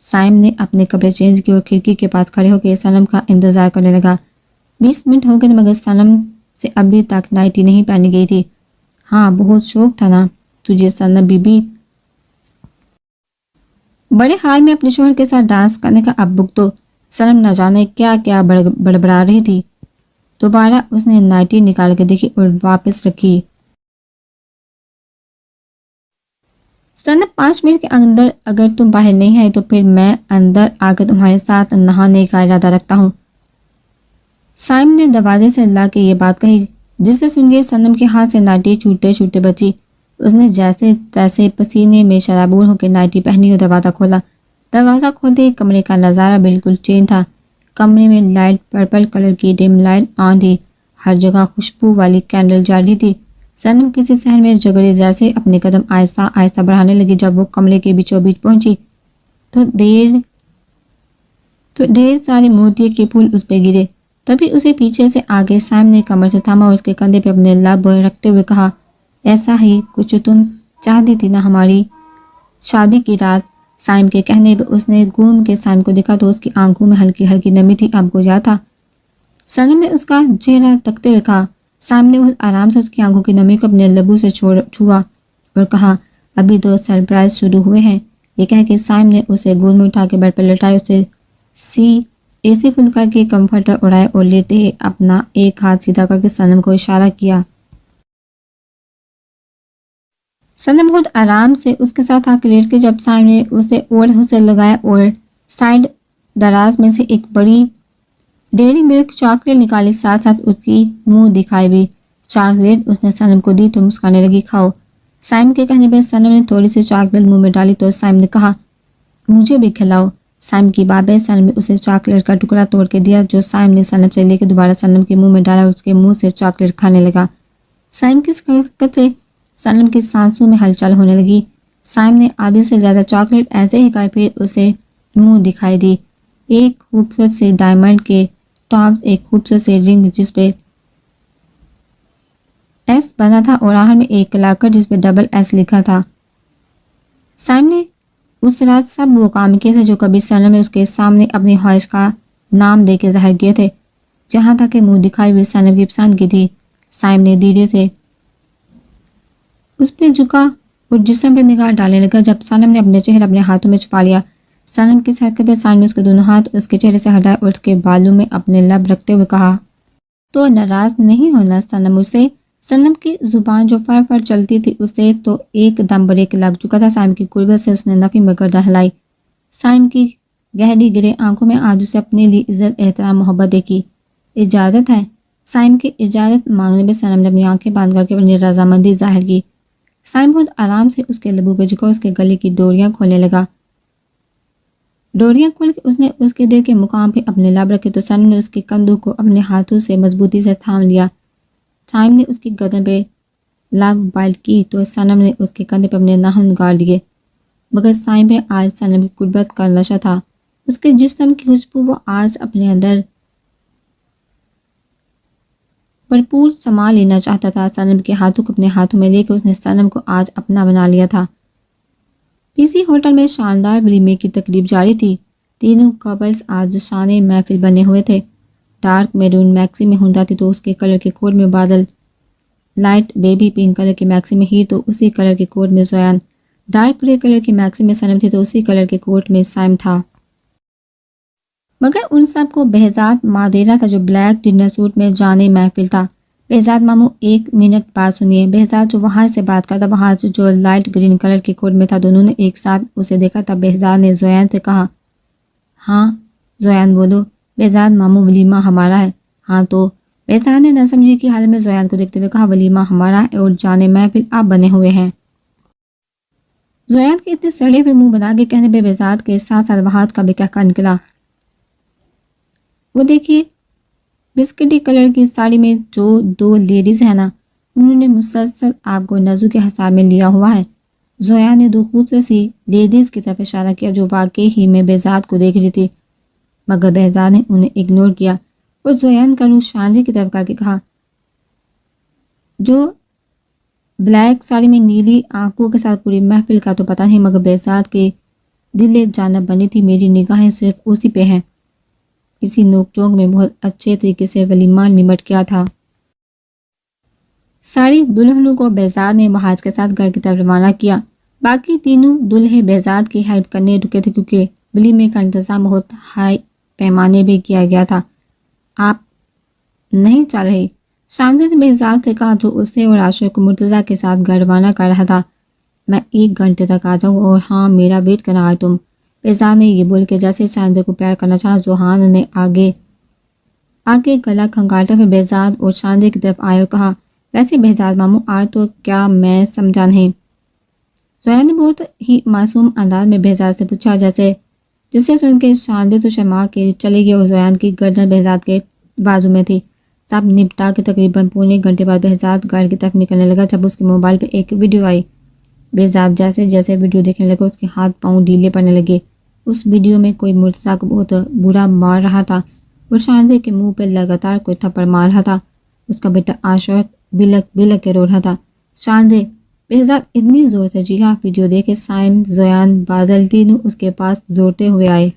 سائم نے اپنے کپڑے چینج کیے اور کھڑکی کے پاس کھڑے ہو کے سنم کا انتظار کرنے لگا۔ 20 منٹ ہو گئے مگر سنم سے ابھی تک نائٹی نہیں پہنی گئی تھی۔ ہاں بہت شوق تھا نا تجھے سنم بی بی، بڑے حال میں اپنے شوہر کے ساتھ ڈانس کرنے کا۔ اب بک تو سنم نہ جانے کیا کیا بڑبڑا رہی تھی۔ دوبارہ اس نے نائٹی نکال کے دیکھی اور واپس رکھی۔ سنم 5 منٹ کے اندر اگر تم باہر نہیں آئے تو پھر میں اندر آ کر تمہارے ساتھ نہانے کا ارادہ رکھتا ہوں۔ سائم نے دروازے سے لا کے یہ بات کہی جسے سن کے سنم کے ہاتھ سے نائٹی چھوٹے چھوٹے بچی۔ اس نے جیسے تیسے پسینے میں شرابور ہو کے نائٹی پہنی اور دروازہ کھولا۔ دروازہ کھولتے ہی کمرے کا نظارہ بالکل چینج تھا۔ کمرے میں لائٹ پرپل کلر کی ڈم لائٹ آن تھی، ہر جگہ خوشبو والی کینڈل جل رہی تھی۔ سنم کسی صحن میں جگڑے جیسے اپنے قدم آہستہ آہستہ بڑھانے لگی۔ جب وہ کمرے کے بیچوں بیچ پہنچی تو ڈھیر سارے موتیے کے پھول اس پہ گرے۔ تبھی اسے پیچھے سے آگے سائم نے کمر سے تھاما اور اس کے کندھے پہ اپنے لب رکھتے ہوئے کہا، ایسا ہی کچھ تم چاہتی تھی نا ہماری شادی کی رات۔ سائم کے کہنے پہ اس نے گھوم کے سائم کو دیکھا تو اس کی آنکھوں میں ہلکی ہلکی نمی تھی۔ اب کو یاد تھا۔ سنم نے اس کا چہرہ تکتے ہوئے کہا۔ سائم نے بہت آرام سے اس کی آنکھوں کی نمی کو اپنے لبوں سے چھوا اور کہا، ابھی تو سرپرائز شروع ہوئے ہیں۔ یہ کہہ کے سائم نے اسے گود میں اٹھا کے بیڈ پر لٹائے، اسے اے سی فل کر کے کمفرٹر اڑائے اور لیتے ہی اپنا ایک ہاتھ سیدھا کر کے سنم کو اشارہ کیا۔ سنم بہت آرام سے اس کے ساتھ آ کے لیٹ کے جب سائم نے اسے اور سے لگایا اور سائڈ دراز میں سے ایک بڑی ڈیری ملک چاکلیٹ نکالی، ساتھ ساتھ اس کی منہ دکھائی بھی چاکلیٹ اس نے سنم کو دی تو مسکرانے لگی، کھاؤ۔ سائم کے کہنے پہ سنم نے تھوڑی سی چاکلیٹ منہ میں ڈالی تو سائم نے کہا، مجھے بھی کھلاؤ۔ سائم کی بات ہے، سنم نے اسے چاکلیٹ کا ٹکڑا توڑ کے دیا جو سائم نے سنم سے لے کے دوبارہ سنم کے منہ میں ڈالا اور اس کے منہ سے چاکلیٹ کھانے لگا۔ سائم کی حرکت سے سنم کی سانسوں میں ہلچل ہونے لگی۔ سائم نے آدھی سے زیادہ چاکلیٹ ایسے ہی کھائی، پھر اسے منہ دکھائی دی، ایک خوبصورت سے ڈائمنڈ کے ٹاپس، ایک خوبصورت سے رنگ جس پہ ایس بنا تھا اور آخر میں ایک لاکر جس پہ ڈبل ایس لکھا تھا۔ سائم نے اس رات سب وہ کام کیے تھے جو کبھی سنم نے اس کے سامنے اپنی خواہش کا نام دے کے ظاہر کیے تھے، جہاں تک کہ منہ دکھائی ہوئی سنم کی پسند کی تھی۔ سائم نے دھیرے سے اس پہ جھکا اور جسم پہ نگاہ ڈالنے لگا۔ جب سنم نے اپنے چہرہ اپنے ہاتھوں میں چھپا لیا، سنم کی حرکت پہ سائم نے اس کے دونوں ہاتھ اس کے چہرے سے ہٹائے اور اس کے بالوں میں اپنے لب رکھتے ہوئے کہا، تو ناراض نہیں ہونا سنم اسے۔ سنم کی زبان جو فر فر چلتی تھی اسے تو ایک دم بریک لگ چکا تھا۔ سائم کی قربت سے اس نے نفی میں گردن ہلائی۔ سائم کی گہری گرے آنکھوں میں آج اسے اپنے لیے عزت احترام محبت دیکھی۔ اجازت ہے؟ سائم کی اجازت مانگنے پہ سنم نے اپنی آنکھیں بند کر کے اپنی رضامندی ظاہر کی۔ سائم بہت آرام سے اس کے لبوں پہ جھکا، اس کے گلے کی ڈوریاں کھولنے لگا۔ ڈوریاں کھول کے اس نے اس کے دل کے مقام پہ اپنے لب رکھے تو سنم نے اس کے کندھوں کو اپنے ہاتھوں سے مضبوطی سے تھام لیا۔ سائم نے اس کی گردن پہ لب بائٹ کی تو سنم نے اس کے کندھے پہ اپنے ناخن گاڑ دیے، مگر سائم پہ آج سنم کی قربت کا نشہ تھا۔ اس کے جسم کی خوشبو وہ آج اپنے اندر بھرپور سما لینا چاہتا تھا۔ سنم کے ہاتھوں کو اپنے ہاتھوں میں لے کے اس نے سنم کو آج اپنا بنا لیا تھا۔ کسی ہوٹل میں شاندار ولیمے کی تقریب جاری تھی۔ تینوں کپلز آج شانے محفل بنے ہوئے تھے۔ ڈارک میرون میکسی میں ہندا تھی تو اس کے کلر کے کوٹ میں بادل، لائٹ بیبی پنک کلر کی میکسی میں ہیر تو اسی کلر کے کوٹ میں زویان، ڈارک گرے کلر کی میکسی میں سنم تھی تو اسی کلر کے کوٹ میں سائم تھا۔ مگر ان سب کو بہزاد مادیرہ تھا جو بلیک ڈنر سوٹ میں جانے محفل تھا۔ بہزاد ماموں ایک منٹ بات سنیے۔ بہزاد جو وہاں سے بات کرتا وہاں سے جو لائٹ گرین کلر کے کوٹ میں تھا، دونوں نے ایک ساتھ اسے دیکھا۔ تب بہزاد نے زویان سے کہا، ہاں زویان بولو، بہزاد ماموں ولیمہ ہمارا ہے۔ ہاں تو بہزاد نے نہ سمجھی کی حالت میں زویان کو دیکھتے ہوئے کہا، ولیمہ ہمارا ہے اور جانے محفل آپ بنے ہوئے ہیں۔ زویان کے اتنے سڑے ہوئے منہ بنا کے کہنے پہ بہزاد کے ساتھ ساتھ وہاد کا بھی کہکا نکلا۔ وہ دیکھیے بسکٹی کلر کی ساڑی میں جو دو لیڈیز ہیں نا، انہوں نے مسلسل آپ کو نظروں کے حساب میں لیا ہوا ہے۔ زویان نے دو خوبصورت سی لیڈیز کی طرف اشارہ کیا جو واقعی ہی میں بہزاد کو دیکھ رہی تھی، مگر بہزاد نے انہیں اگنور کیا اور زویان کا روح شاندی کی طرف کر کے کہا، جو بلیک ساڑی میں نیلی آنکھوں کے ساتھ پوری محفل کا تو پتہ نہیں، مگر بہزاد کے دل جانب بنی تھی، میری نگاہیں صرف اسی پہ ہیں۔ اسی نوک چوک میں بہت اچھے طریقے سے ولیمہ نمٹ گیا تھا۔ ساری دلہنوں کو بہزاد نے بہاج کے ساتھ گھر کی طرف روانہ کیا۔ باقی تینوں دلہے بہزاد کی ہیلپ کرنے رکے تھے کیونکہ ولیمے کا انتظام بہت ہائی پیمانے پہ کیا گیا تھا۔ آپ نہیں چل رہے؟ شاہزادے نے بہزاد سے کہا جو اسے اور عاشق کو مرتضیٰ کے ساتھ گھر روانہ کر رہا تھا۔ میں 1 گھنٹے تک آ جاؤں اور ہاں میرا ویٹ کرنا ہے تم۔ بہزاد نے یہ بول کے جیسے شاہزادے کو پیار کرنا چاہا، جوہان نے آگے گلا کھنگالتے ہوئے بہزاد اور شاہزادے کی طرف آئے اور کہا ویسے بہزاد ماموں آج تو کیا میں سمجھا نہیں؟ زویا نے بہت ہی معصوم انداز میں بہزاد سے پوچھا، جسے سن کے شاہزادے تو شرما کے چلے گئے اور زویان کی گردن بہزاد کے بازو میں تھی۔ سب نپٹا کے تقریباً پونے گھنٹے بعد بہزاد گھر کی طرف نکلنے لگا جب اس کے موبائل پہ ایک ویڈیو آئی۔ بہزاد جیسے جیسے ویڈیو دیکھنے لگا اس کے ہاتھ پاؤں ڈھیلے پڑنے لگے۔ اس ویڈیو میں کوئی مرتضیٰ کو بہت برا مار رہا تھا اور شاہزادے کے منہ پہ لگاتار کوئی تھپڑ مار رہا تھا۔ اس کا بیٹا عاشق بلک بلک کے رو رہا تھا۔ شاہزادے! بہزاد اتنی زور سے چیخا، ویڈیو دیکھ کے سائم، زویان، بازل تینوں اس کے پاس دوڑتے ہوئے آئے۔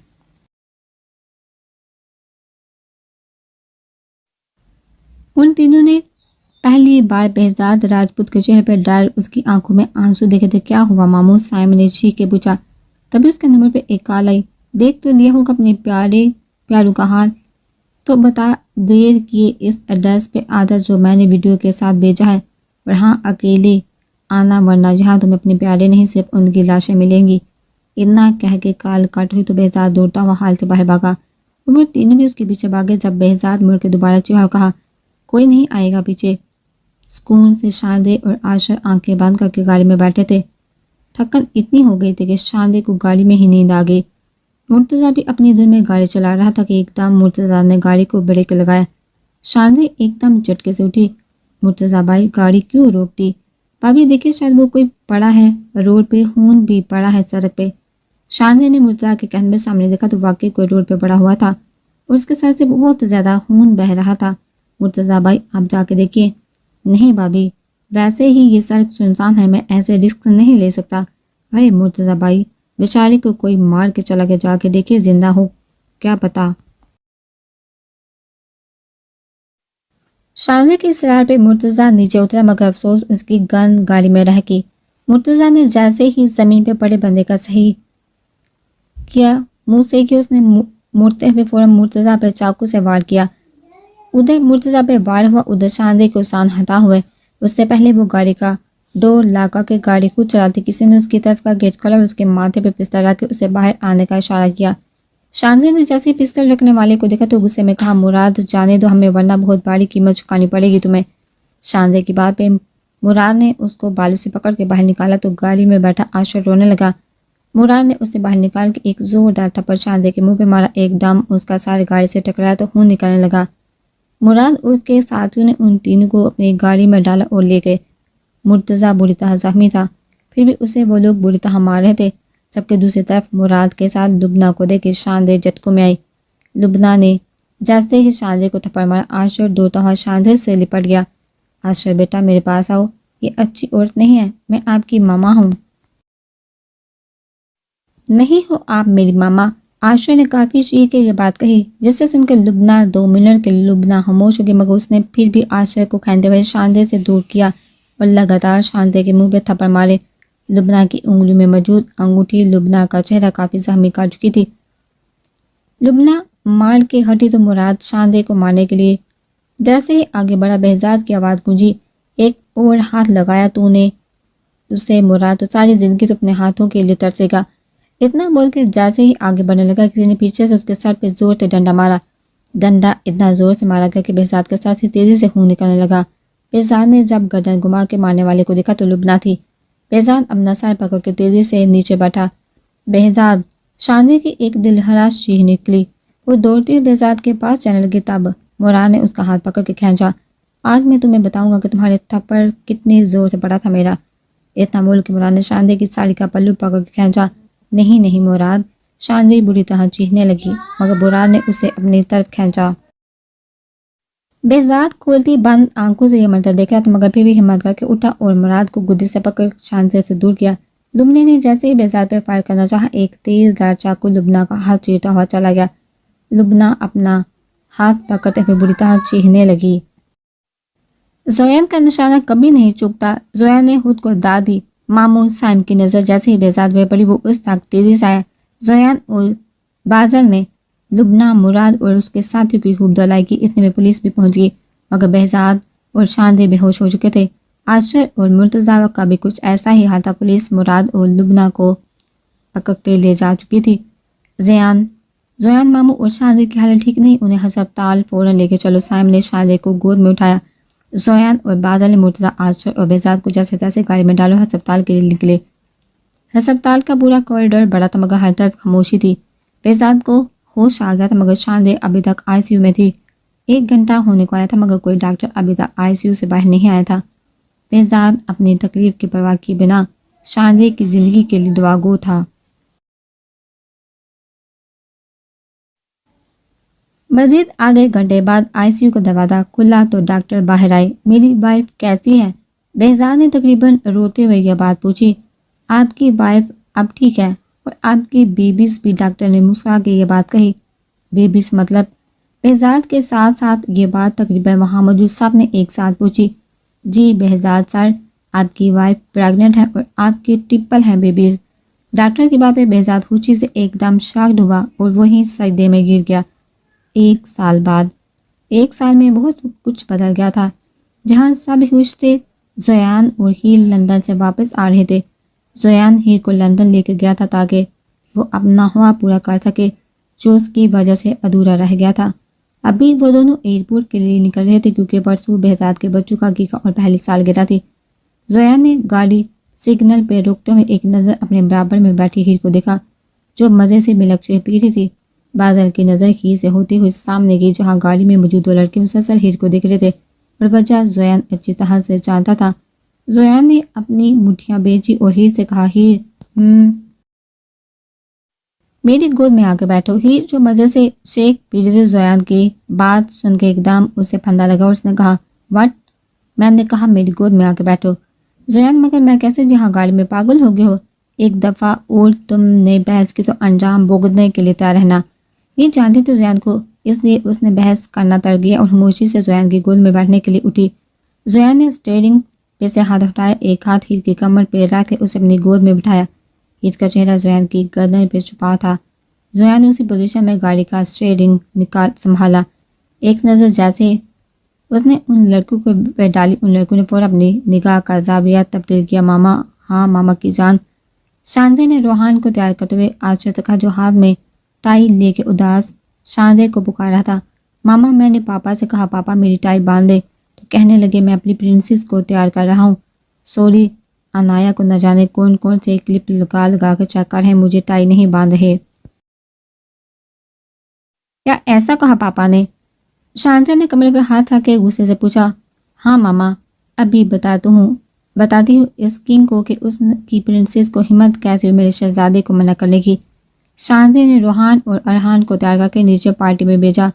ان تینوں نے پہلی بار بہزاد راجپوت کے چہرے پر ڈر، اس کی آنکھوں میں آنسو دیکھے تھے۔ کیا ہوا ماموں؟ سائم نے چیخ کے پوچھا۔ تبھی اس کے نمبر پہ ایک کال آئی۔ دیکھ تو لیا ہوگا اپنے پیاروں کا حال، تو بتا دیر کیے اس ایڈریس پہ آدھا جو میں نے ویڈیو کے ساتھ بھیجا ہے، اور ہاں اکیلے آنا ورنہ یہاں تمہیں اپنے پیارے نہیں صرف ان کی لاشیں ملیں گی۔ اتنا کہہ کے کال کٹ ہوئی تو بہزاد دوڑتا ہوا حال سے باہر بھاگا اور وہ تینوں بھی اس کے پیچھے بھاگے۔ جب بہزاد مڑ کے دوبارہ چیخا اور کہا کوئی نہیں آئے گا پیچھے، سکون سے شاہزادے اور عاشق آنکھیں بند کر کے گاڑی میں بیٹھے تھے۔ تھکن اتنی ہو گئی تھی کہ شاہزادے کو گاڑی میں ہی نیند آ گئی۔ مرتضیٰ بھی اپنی دل میں گاڑی چلا رہا تھا کہ ایک دم مرتضیٰ نے گاڑی کو بریک لگایا۔ شاہزادے ایک دم جھٹکے سے اٹھی۔ مرتضیٰ بھائی گاڑی کیوں روک دی؟ بھابھی دیکھیے شاید وہ کوئی پڑا ہے روڈ پہ، خون بھی پڑا ہے سڑک پہ۔ شاہزادے نے مرتضیٰ کے کہنے میں سامنے دیکھا تو واقعی کوئی روڈ پہ پڑا ہوا تھا اور اس کے سر سے بہت زیادہ خون بہہ رہا تھا۔ مرتضیٰ بھائی آپ جا کے دیکھیے۔ نہیں بھابھی، ویسے ہی یہ سڑک سنسان ہے، میں ایسے رسک نہیں لے سکتا۔ ارے مرتضیٰ بھائی بیچارے کو کوئی مار کے چلا گیا، جا کے دیکھیے زندہ ہو کیا پتا۔ شاہزادے کے اصرار پہ مرتضیٰ نیچے اترا مگر افسوس اس کی گن گاڑی میں رہ گئی۔ مرتضیٰ نے جیسے ہی زمین پہ پڑے بندے کا صحیح کیا منہ سے کہ اس نے مڑتے ہوئے فوراً مرتضیٰ پہ چاقو سے وار کیا۔ ادھر مرتضیٰ پہ وار ہوا، ادھر شاہزادے کو سان ہتا ہوئے۔ اس سے پہلے وہ گاڑی کا ڈور لا کے گاڑی خود چلاتی، کسی نے اس کی طرف کا گیٹ کھولا اور اس کے ماتھے پہ پستل رکھ کے اسے باہر آنے کا اشارہ کیا۔ شاہزادے نے جیسے ہی پستل رکھنے والے کو دیکھا تو غصے میں کہا مراد جانے دو ہمیں ورنہ بہت بڑی قیمت چکانی پڑے گی تمہیں۔ شاہزادے کی بات پہ مراد نے اس کو بالوں سے پکڑ کے باہر نکالا تو گاڑی میں بیٹھا عاشق رونے لگا۔ مراد نے اسے باہر نکال کے ایک زوردار تھپڑ شاہزادے کے منہ پہ مارا، ایک دم اس کا سارے گاڑی سے ٹکرایا تو خون نکلنے لگا۔ مراد اس کے ساتھیوں نے ان تینوں کو اپنی گاڑی میں ڈالا اور لے گئے۔ مرتضیٰ بری طرح زخمی تھا، پھر بھی اسے وہ لوگ بری طرح مار رہے تھے۔ جبکہ دوسری طرف مراد کے ساتھ لبنہ کو دیکھ کے شاہزادے جھٹکوں میں آئی۔ لبنہ نے جیسے ہی شاہزادے کو تھپڑ مارا، عاشق دوڑتا ہوا شاہزادے سے لپٹ گیا۔ عاشق بیٹا میرے پاس آؤ، یہ اچھی عورت نہیں ہے، میں آپ کی ماما ہوں۔ نہیں ہو آپ میری ماما؟ عاشق نے کافی چیخ کے یہ بات کہی جس سے سن کے لبنہ 2 منٹ کے لبنہ خاموش ہو گئی، مگر اس نے پھر بھی عاشق کو کھینتے ہوئے شاہزادے سے دور کیا اور لگاتار شاہزادے کے منہ پہ تھپڑ مارے۔ لبنہ کی انگلیوں میں موجود انگوٹھی لبنہ کا چہرہ کافی زخمی کر چکی تھی۔ لبنہ مار کے ہٹی تو مراد شاہزادے کو مارنے کے لیے جیسے ہی آگے بڑھا، بہزاد کی آواز گونجی ایک اور ہاتھ لگایا تو نے اسے مراد تو ساری زندگی تو اپنے ہاتھوں کے لیے ترسے گا۔ اتنا بول کے جیسے ہی آگے بڑھنے لگا، کسی نے پیچھے سے اس کے سر پہ زور سے ڈنڈا مارا۔ ڈنڈا اتنا زور سے مارا گیا کہ بہزاد کے سر سے تیزی سے خون نکلنے لگا۔ بہزاد نے جب گردن گھما کے مارنے والے کو دیکھا تو لبنہ تھی۔ بہزاد اپنا سر پکڑ کے تیزی سے نیچے بیٹھا۔ بہزاد! شاہزادے کی ایک دلہراش چیخ نکلی۔ وہ دوڑتی ہوئی بہزاد کے پاس جانے لگی، تب مراد نے اس کا ہاتھ پکڑ کے کھینچا۔ آج میں تمہیں بتاؤں گا کہ تمہارے تھپڑ کتنی زور سے پڑا تھا میرا۔ اتنا بول کے مراد نے شاہزادے کی ساڑی کا پلو پکڑ کے کھینچا۔ نہیں نہیں مراد! شاہزادی بری طرح چیخنے لگی مگر مراد نے اسے اپنی طرف کھینچا۔ بہزاد کھولتی بند آنکھوں سے یہ منظر دیکھ رہا تھا مگر پھر بھی ہمت کر کے اٹھا اور مراد کو گدی سے پکڑ شاہزادے سے دور کیا۔ لبنی نے جیسے ہی بہزاد پہ فائر کرنا چاہا، ایک تیز دھار چاقو لبنہ کا ہاتھ چیرتا ہوا چلا گیا۔ لبنہ اپنا ہاتھ پکڑتے ہوئے بری طرح چیخنے لگی۔ زویان کا نشانہ کبھی نہیں چوکتا۔ زویان نے خود کو داد دی۔ ماموں سائم کی نظر جیسے ہی بہزاد پہ پڑی، وہ اس طرح تیزی سے آیا۔ زویان اور بازل نے لبنہ، مراد اور اس کے ساتھیوں کی خوب دھولائی کی۔ اتنے میں پولیس بھی پہنچ گئی، مگر بہزاد اور شاندے بے ہوش ہو چکے تھے۔ عاشر اور مرتضیٰ کا بھی کچھ ایسا ہی حال تھا۔ پولیس مراد اور لبنہ کو پکڑ کے لے جا چکی تھی۔ زویان، ماموں اور شاندے کی حالت ٹھیک نہیں، انہیں ہسپتال فوراً لے کے چلو۔ سائم نے شاندے کو گود میں اٹھایا۔ زویان اور بادل نے مرتضیٰ، عاشر اور بہزاد کو جیسے تیسے گاڑی میں ڈالو، ہسپتال کے لیے نکلے۔ ہسپتال کا پورا کوریڈور بڑا تھا، مگر ہر طرف خاموشی تھی۔ بہزاد کو ہوش آ گیا تھا، مگر شاندے ابھی تک آئی سی یو میں تھی۔ 1 گھنٹہ ہونے کو آیا تھا، مگر کوئی ڈاکٹر ابھی تک آئی سی یو سے باہر نہیں آیا تھا۔ بہزاد اپنی تکلیف کی پرواہ کیے بنا شاندے کی زندگی کے لیے دعا گو تھا۔ مزید آدھے گھنٹے بعد آئی سی یو کا دروازہ کھلا تو ڈاکٹر باہر آئے۔ میری وائف کیسی ہے؟ بہزاد نے تقریباً روتے ہوئے یہ بات پوچھی۔ آپ کی وائف اب ٹھیک ہے، اور آپ کی بیبیز بھی، ڈاکٹر نے مسکرا کے یہ بات کہی۔ بیبیز مطلب؟ بہزاد کے ساتھ ساتھ یہ بات تقریباً وہاں موجود سب نے ایک ساتھ پوچھی۔ جی بہزاد سر، آپ کی وائف پریگننٹ ہے اور آپ کے ٹرپل ہیں بیبیز۔ ڈاکٹر کی بات پہ بہزاد خوشی سے ایک دم شاکڈ ہوا اور وہیں سجدے میں گر گیا۔ 1 سال بعد، 1 سال میں بہت کچھ بدل گیا تھا۔ جہاں سب خوش تھے، زویان اور ہیر لندن سے واپس آ رہے تھے۔ زویان ہیر کو لندن لے کے گیا تھا تاکہ وہ اپنا خواہ پورا کر سکے جو اس کی وجہ سے ادھورا رہ گیا تھا۔ ابھی وہ دونوں ایئرپورٹ کے لیے نکل رہے تھے کیونکہ پرسوں بہزاد کے بچوں کا عقیقہ اور پہلی سالگرہ تھی۔ زویان نے گاڑی سگنل پہ روکتے ہوئے ایک نظر اپنے برابر میں بیٹھی ہیر کو دیکھا جو مزے سے ملک سے پی رہی تھی۔ بادل کی نظر ہیر سے ہوتے ہوئے سامنے گئی جہاں گاڑی میں موجود 2 لڑکے مسلسل ہیر کو دیکھ رہے تھے، اور وجہ زویان اچھی طرح سے جانتا تھا۔ زویان نے اپنی مٹھیاں بیچی اور ہیر سے کہا، ہیر میری گود میں آ کے بیٹھو۔ ہیر جو مزے سے شیک پی رہی تھی، زویان کی بات سن کے ایک دم اسے پھندا لگا اور اس نے کہا، وٹ؟ میں نے کہا میری گود میں آ کے بیٹھو۔ زویان، مگر میں کیسے؟ جہاں گاڑی میں پاگل ہو گئے ہو؟ ایک دفعہ اور تم نے بحث کی تو انجام بھگتنے کے لیے تیار رہنا۔ یہ جانتی تھی زویان کو، اس لیے اس نے بحث کرنا تر دیا اور خاموشی سے زویان کی گود میں بیٹھنے کے لیے اٹھی۔ زویان نے اسٹیئرنگ پہ سے ہاتھ ہٹایا، ایک ہاتھ ہیر کی کمر پہ رکھ کے اسے اپنی گود میں بٹھایا۔ ہیر کا چہرہ زویان کی گردن پہ چھپا تھا۔ زویان نے اسی پوزیشن میں گاڑی کا اسٹیئرنگ سنبھالا۔ ایک نظر جیسے اس نے ان لڑکوں کو پہ ڈالی، ان لڑکوں نے فوراً اپنی نگاہ کا زاویہ تبدیل کیا۔ ماما، ہاں ماما کی جان۔ شاندے نے روحان کو تیار کرتے ہوئے عاشر سے کہا جو ہاتھ میں ٹائی لے کے اداس شاندے کو پکار رہا تھا، ماما میں نے پاپا سے کہا پاپا میری ٹائی باندھ دے، تو کہنے لگے میں اپنی پرنسس کو تیار کر رہا ہوں۔ سوری، انایا کو نہ جانے کون کون سے کلپ لگا لگا کے چیک کر رہے ہیں، مجھے ٹائی نہیں باندھ رہے۔ کیا ایسا کہا پاپا نے؟ شاندے نے کمرے پہ ہاتھ رکھ کے غصے سے پوچھا۔ ہاں ماما، ابھی بتاتی ہوں اس کنگ کو کہ اس کی پرنسس کو ہمت کیسے ہوئی میرے شہزادے کو منع کرنے کی۔ شاندے نے روحان اور ارحان کو تیار کر کے نیچے پارٹی میں بھیجا۔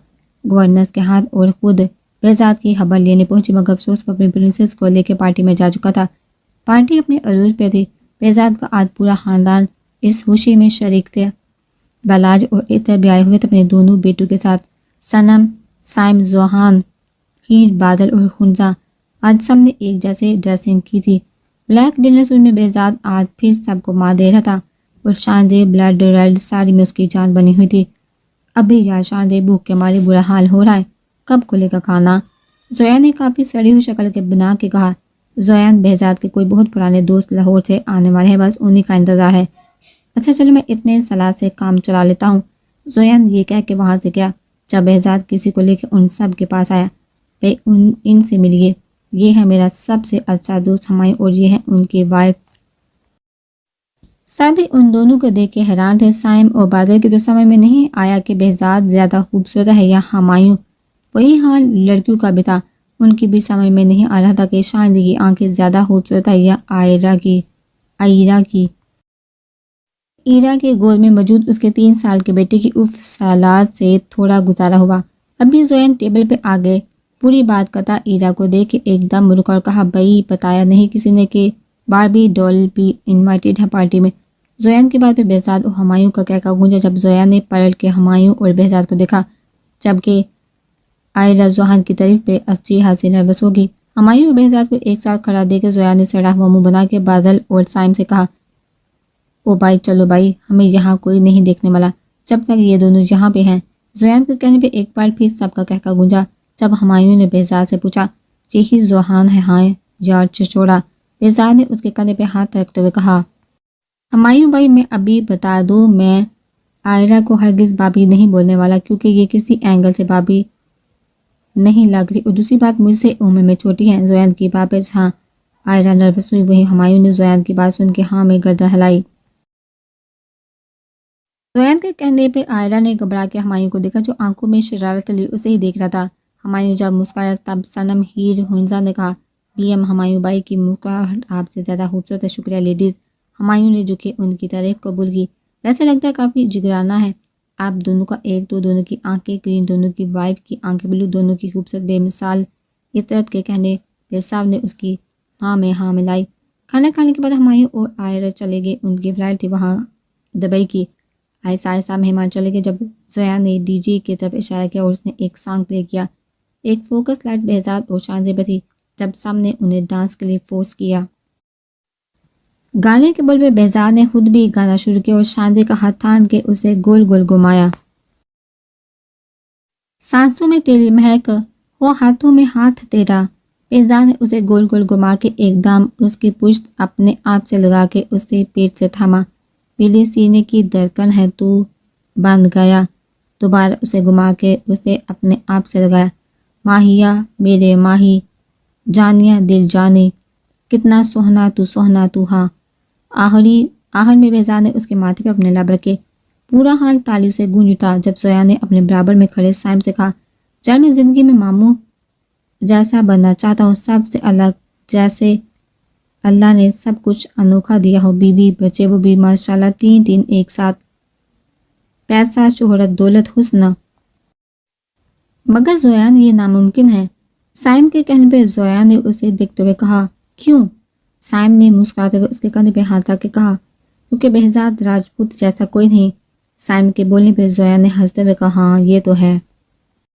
گورنرز کے ہاتھ اور خود بہزاد کی خبر لینے پہنچی، مگر افسوس وہ اپنی پرنسس کو لے کے پارٹی میں جا چکا تھا۔ پارٹی اپنے عروج پہ تھی، بہزاد کا آج پورا خاندان اس خوشی میں شریک تھے۔ بلاج اور عطر بھی آئے ہوئے تھے اپنے دونوں بیٹوں کے ساتھ، سنم، سائم، زوہان، ہیر، بادل اور خنزہ۔ آج سب نے ایک جیسے ڈریسنگ کی تھی۔ بلیک ڈنر سوٹ میں بہزاد آج پھر سب کو مار دے رہا تھا، اور شاندے بلڈ ریڈ ساڑی میں اس کی جان بنی ہوئی تھی۔ ابھی یار شاندے بھوک کے مارے برا حال ہو رہا ہے، کب کھلے گا کھانا؟ زویان نے کافی سڑی ہوئی شکل کے بنا کے کہا۔ زویان، بہزاد کے کوئی بہت پرانے دوست لاہور سے آنے والے ہیں، بس انہی کا انتظار ہے۔ اچھا چلو میں اتنے صلاح سے کام چلا لیتا ہوں۔ زویان یہ کہہ کے وہاں سے گیا۔ جب بہزاد کسی کو لے کے ان سب کے پاس آیا، پہ ان سے ملیے، یہ ہے میرا سب سے اچھا دوست ہمایوں اور یہ ہے ان کی وائف۔ سبھی ان دونوں کو دیکھ کے حیران تھے۔ سائم اور بادل کی تو سمجھ میں نہیں آیا کہ بہزاد زیادہ خوبصورت ہے یا ہمایوں۔ وہی حال لڑکیوں کا بھی تھا، ان کی بھی سمجھ میں نہیں آ رہا تھا کہ شاندی کی آنکھیں زیادہ خوبصورت ہے یا ایرا کی۔ ایرا کے گود میں موجود اس کے 3 سال کے بیٹے کی سالات سے تھوڑا گزارا ہوا۔ ابھی زویان ٹیبل پہ آگے پوری بات کرتا ایرا کو دیکھ کے ایک دم رکا اور کہا، بھئی بتایا نہیں کسی نے کہ باربی ڈول بھی انوائٹیڈ ہے پارٹی میں۔ زویان کی بات پہ بہزاد اور ہمایوں کا کہکا گونجا جب زویان نے پلٹ کے ہمایوں اور بہزاد کو دیکھا، جبکہ عائرہ زوہان کی تعریف پہ اچھی خاصی نروس ہوگی۔ ہمایوں اور بہزاد کو ایک ساتھ کھڑا دے کے زویان نے سڑا ہوا منہ بنا کے بازل اور سائم سے کہا، او بھائی چلو بھائی، ہمیں یہاں کوئی نہیں دیکھنے والا جب تک یہ دونوں یہاں پہ ہیں۔ زویان کے کہنے پہ ایک بار پھر سب کا کہکا گونجا جب ہمایوں نے بہزاد سے پوچھا، یہی زوہان ہے؟ ہاں یار چچوڑا۔ بہزاد نے اس کے کندھے پہ ہاتھ رکھتے ہوئے کہا، ہمایوں بھائی میں ابھی بتا دوں، میں عائرہ کو ہرگز بابی نہیں بولنے والا، کیونکہ یہ کسی اینگل سے بابی نہیں لگ رہی، اور دوسری بات مجھ سے عمر میں چھوٹی ہے۔ زویان کی بات پہ ہاں عائرہ نروس ہوئی، وہیں ہمایوں نے زویان کی بات سن کے ہاں میں گردن ہلائی۔ زویان کے کہنے پہ عائرہ نے گھبرا کے ہمایوں کو دیکھا جو آنکھوں میں شرارت لی اسے ہی دیکھ رہا تھا۔ ہمایوں جب مسکرایا تب صنم ہیر ہنزا نے کہا، بی ایم ہمایوں بھائی کی مسکراہٹ آپ سے زیادہ خوبصورت ہے، شکریہ لیڈیز۔ ہمایوں نے جھکے ان کی تعریف قبول کی، ویسے لگتا ہے کافی جگرانہ ہے آپ دونوں کا ایک تو دونوں کی آنکھیں گرین، دونوں کی وائٹ کی آنکھیں بلو، دونوں کی خوبصورت بے مثال عطرت کے کہنے پہ صاحب نے اس کی ہاں میں ہاں ملائی۔ کھانا کھانے کے بعد ہمایوں اور عائرہ چلے گئے، ان کی فلائٹ تھی وہاں دبئی کی۔ آہستہ آہستہ مہمان چلے گئے جب زویان نے ڈی جے کی طرف اشارہ کیا اور اس نے ایک سانگ پلے کیا۔ ایک فوکس لائٹ بہزاد اور شانزیبہ تھی جب سب نے انہیں ڈانس کے لیے فورس کیا۔ گانے کے بول پہ بہزاد نے خود بھی گانا شروع کیا اور شانزے کا ہاتھ تھام کے اسے گول گول گھمایا۔ سانسوں میں تیری مہک ہو ہاتھوں میں ہاتھ تیرا۔ بہزاد نے اسے گول گول گھما کے ایک دم اس کی پشت اپنے آپ سے لگا کے اسے پیٹ سے تھاما۔ پیلے سینے کی دھڑکن ہے تو بند گیا، دوبارہ اسے گھما کے اسے اپنے آپ سے لگایا۔ ماہیا میرے ماہی جانیا دل جانے، کتنا سوہنا تو ہاں۔ آخر میں بہزاد نے اس کے ماتھے پہ اپنے لب رکھے۔ پورا حال تالیوں سے گونج اٹھا جب زویان نے اپنے برابر میں کھڑے سائم سے کہا، چل میں زندگی میں ماموں جیسا بننا چاہتا ہوں، سب سے الگ، جیسے اللہ نے سب کچھ انوکھا دیا ہو، بیوی بچے وہ بھی ماشاءاللہ تین ایک ساتھ، پیسہ شہرت دولت حسن۔ مگر زویان یہ ناممکن ہے۔ سائم کے کہنے پہ زویان نے اسے دیکھتے ہوئے کہا، کیوں؟ سائم نے مسکراتے ہوئے اس کے کندھے پہ ہاتھ رکھ کے کہا، کیونکہ بہزاد راجپوت جیسا کوئی نہیں۔ سائم کے بولنے پہ زویان نے ہنستے ہوئے کہا، ہاں یہ تو ہے۔